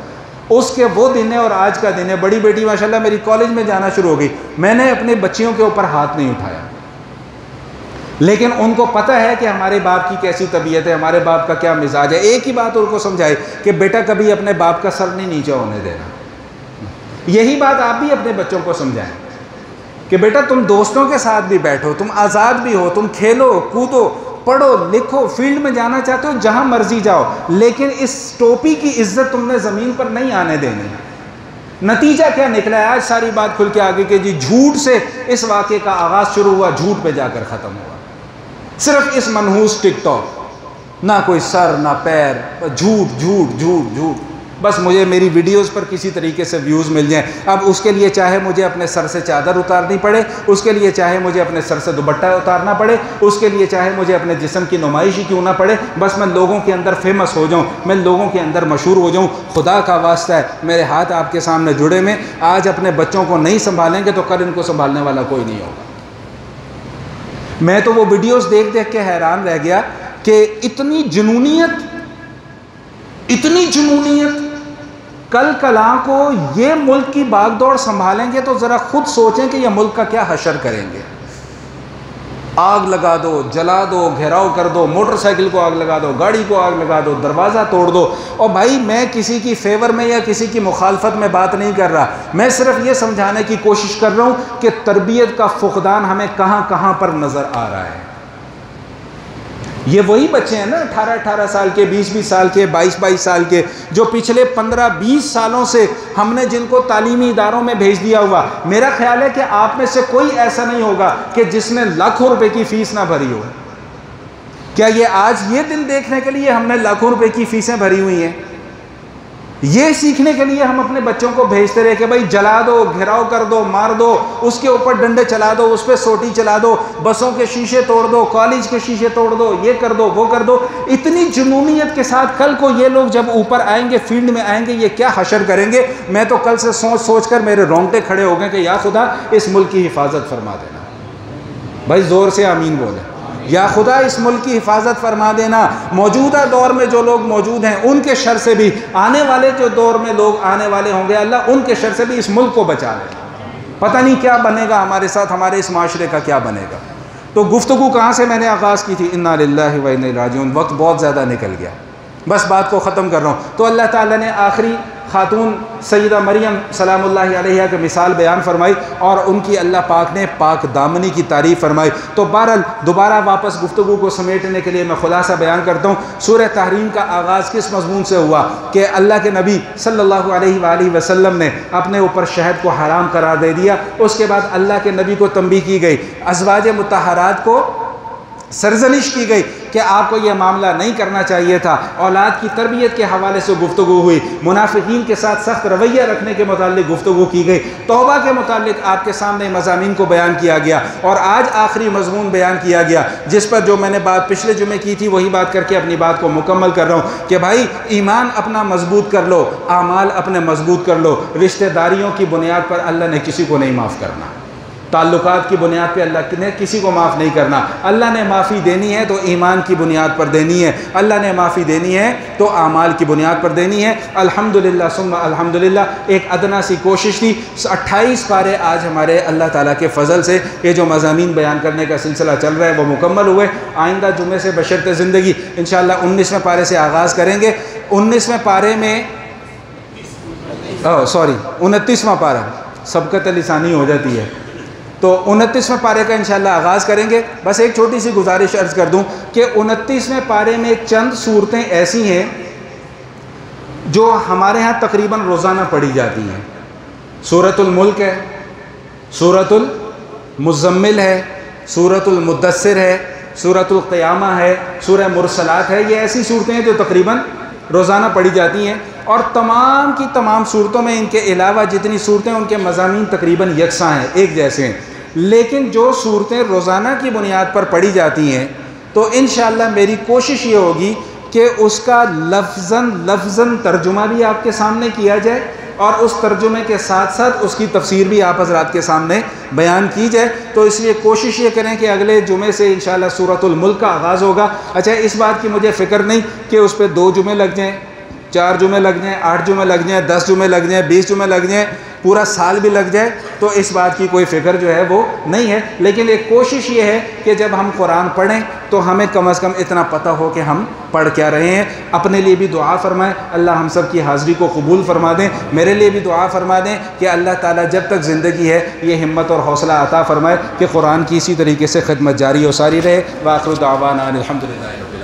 اس کے وہ دن ہے اور آج کا دن ہے. بڑی بیٹی ماشاءاللہ میری کالج میں جانا شروع ہو گئی، میں نے اپنے بچیوں کے اوپر ہاتھ نہیں اٹھایا. لیکن ان کو پتہ ہے کہ ہمارے باپ کی کیسی طبیعت ہے، ہمارے باپ کا کیا مزاج ہے. ایک ہی بات ان کو سمجھائے کہ بیٹا کبھی اپنے باپ کا سر نہیں نیچے ہونے دینا. یہی بات آپ بھی اپنے بچوں کو سمجھائیں کہ بیٹا تم دوستوں کے ساتھ بھی بیٹھو، تم آزاد بھی ہو، تم کھیلو کودو، پڑھو لکھو، فیلڈ میں جانا چاہتے ہو جہاں مرضی جاؤ، لیکن اس ٹوپی کی عزت تم نے زمین پر نہیں آنے دینی. نتیجہ کیا نکلا ہے؟ آج ساری بات کھل کے آگے کہ جی جھوٹ سے اس واقعے کا آغاز شروع ہوا، جھوٹ پہ جا کر ختم ہوا. صرف اس منحوس ٹک ٹاک، نہ کوئی سر نہ پیر، جھوٹ جھوٹ جھوٹ جھوٹ. بس مجھے میری ویڈیوز پر کسی طریقے سے ویوز مل جائیں. اب اس کے لیے چاہے مجھے اپنے سر سے چادر اتارنی پڑے، اس کے لیے چاہے مجھے اپنے سر سے دوپٹہ اتارنا پڑے، اس کے لیے چاہے مجھے اپنے جسم کی نمائش ہی کیوں نہ پڑے، بس میں لوگوں کے اندر فیمس ہو جاؤں، میں لوگوں کے اندر مشہور ہو جاؤں. خدا کا واسطہ ہے میرے ہاتھ آپ کے سامنے جڑے میں. آج اپنے بچوں کو نہیں سنبھالیں گے تو کل ان کو سنبھالنے والا کوئی نہیں ہوگا. میں تو وہ ویڈیوز دیکھ دیکھ کے حیران رہ گیا کہ اتنی جنونیت کل کلاں کو یہ ملک کی باغ دوڑ سنبھالیں گے تو ذرا خود سوچیں کہ یہ ملک کا کیا حشر کریں گے. آگ لگا دو، جلا دو، گھیراؤ کر دو، موٹر سائیکل کو آگ لگا دو، گاڑی کو آگ لگا دو، دروازہ توڑ دو. اور بھائی میں کسی کی فیور میں یا کسی کی مخالفت میں بات نہیں کر رہا، میں صرف یہ سمجھانے کی کوشش کر رہا ہوں کہ تربیت کا فقدان ہمیں کہاں کہاں پر نظر آ رہا ہے. یہ وہی بچے ہیں نا 18 سال کے، 20 سال کے، 22 سال کے، جو پچھلے 15-20 سالوں سے ہم نے جن کو تعلیمی اداروں میں بھیج دیا ہوا. میرا خیال ہے کہ آپ میں سے کوئی ایسا نہیں ہوگا کہ جس نے لاکھوں روپے کی فیس نہ بھری ہو. کیا یہ آج یہ دن دیکھنے کے لیے ہم نے لاکھوں روپے کی فیسیں بھری ہوئی ہیں؟ یہ سیکھنے کے لیے ہم اپنے بچوں کو بھیجتے رہے کہ بھائی جلا دو، گھیراؤ کر دو، مار دو، اس کے اوپر ڈنڈے چلا دو، اس پہ سوٹی چلا دو، بسوں کے شیشے توڑ دو، کالج کے شیشے توڑ دو، یہ کر دو وہ کر دو. اتنی جنونیت کے ساتھ کل کو یہ لوگ جب اوپر آئیں گے، فیلڈ میں آئیں گے، یہ کیا حشر کریں گے. میں تو کل سے سوچ کر میرے رونگٹے کھڑے ہو گئے کہ یا خدا اس ملک کی حفاظت فرما دینا. بھائی زور سے آمین بولیں. یا خدا اس ملک کی حفاظت فرما دینا. موجودہ دور میں جو لوگ موجود ہیں ان کے شر سے بھی، آنے والے جو دور میں لوگ آنے والے ہوں گے، اللہ ان کے شر سے بھی اس ملک کو بچا لے. پتہ نہیں کیا بنے گا ہمارے ساتھ، ہمارے اس معاشرے کا کیا بنے گا. تو گفتگو کہاں سے میں نے آغاز کی تھی؟ انا للہ و انا الیہ راجعون. وقت بہت زیادہ نکل گیا، بس بات کو ختم کر رہا ہوں. تو اللہ تعالیٰ نے آخری خاتون سیدہ مریم سلام اللہ علیہا کی مثال بیان فرمائی اور ان کی اللہ پاک نے پاک دامنی کی تعریف فرمائی۔ تو بہرحال دوبارہ واپس گفتگو کو سمیٹنے کے لیے میں خلاصہ بیان کرتا ہوں، سورہ تحریم کا آغاز کس مضمون سے ہوا کہ اللہ کے نبی صلی اللہ علیہ وآلہ وسلم نے اپنے اوپر شہد کو حرام قرار دے دیا۔ اس کے بعد اللہ کے نبی کو تنبیہ کی گئی، ازواج مطہرات کو سرزنش کی گئی کہ آپ کو یہ معاملہ نہیں کرنا چاہیے تھا۔ اولاد کی تربیت کے حوالے سے گفتگو ہوئی، منافقین کے ساتھ سخت رویہ رکھنے کے متعلق گفتگو کی گئی، توبہ کے متعلق آپ کے سامنے مضامین کو بیان کیا گیا، اور آج آخری مضمون بیان کیا گیا جس پر جو میں نے بات پچھلے جمعے کی تھی وہی بات کر کے اپنی بات کو مکمل کر رہا ہوں کہ بھائی ایمان اپنا مضبوط کر لو، اعمال اپنے مضبوط کر لو۔ رشتہ داریوں کی بنیاد پر اللہ نے کسی کو نہیں معاف کرنا، تعلقات کی بنیاد پہ اللہ نے کسی کو معاف نہیں کرنا۔ اللہ نے معافی دینی ہے تو ایمان کی بنیاد پر دینی ہے، اللہ نے معافی دینی ہے تو اعمال کی بنیاد پر دینی ہے۔ الحمدللہ ثم الحمدللہ ایک ادنا سی کوشش تھی، 28 پارے آج ہمارے اللہ تعالیٰ کے فضل سے یہ جو مضامین بیان کرنے کا سلسلہ چل رہا ہے وہ مکمل ہوئے۔ آئندہ جمعے سے بشرط زندگی انشاءاللہ 19ویں پارے سے آغاز کریں گے۔ 19ویں پارے میں 29واں پارہ سبقت لسانی ہو جاتی ہے، تو 29ویں پارے کا انشاءاللہ آغاز کریں گے۔ بس ایک چھوٹی سی گزارش عرض کر دوں کہ 29ویں پارے میں چند صورتیں ایسی ہیں جو ہمارے ہاں تقریباً روزانہ پڑھی جاتی ہیں۔ سورۃ الملک ہے، سورۃ المزمل ہے، سورۃ المدثر ہے، سورۃ القیامہ ہے، سورہ مرسلات ہے۔ یہ ایسی صورتیں ہیں جو تقریباً روزانہ پڑھی جاتی ہیں، اور تمام کی تمام صورتوں میں ان کے علاوہ جتنی صورتیں ان کے مضامین تقریباً یکساں ہیں، ایک جیسے ہیں۔ لیکن جو صورتیں روزانہ کی بنیاد پر پڑھی جاتی ہیں تو انشاءاللہ میری کوشش یہ ہوگی کہ اس کا لفظاً ترجمہ بھی آپ کے سامنے کیا جائے، اور اس ترجمے کے ساتھ ساتھ اس کی تفسیر بھی آپ حضرات کے سامنے بیان کی جائے۔ تو اس لیے کوشش یہ کریں کہ اگلے جمعے سے انشاءاللہ سورۃ الملک کا آغاز ہوگا۔ اچھا، اس بات کی مجھے فکر نہیں کہ اس پہ 2 جمعے لگ جائیں، 4 جمعے لگ جائیں، 8 جمعے لگ جائیں، 10 جمعے لگ جائیں، 20 جمعے لگ جائیں، پورا سال بھی لگ جائے، تو اس بات کی کوئی فکر جو ہے وہ نہیں ہے۔ لیکن ایک کوشش یہ ہے کہ جب ہم قرآن پڑھیں تو ہمیں کم از کم اتنا پتہ ہو کہ ہم پڑھ کیا رہے ہیں۔ اپنے لیے بھی دعا فرمائیں، اللہ ہم سب کی حاضری کو قبول فرما دیں۔ میرے لیے بھی دعا فرما دیں کہ اللہ تعالیٰ جب تک زندگی ہے یہ ہمت اور حوصلہ عطا فرمائے کہ قرآن کی اسی طریقے سے خدمت جاری و ساری رہے۔ وآخر دعوانا الحمدللہ۔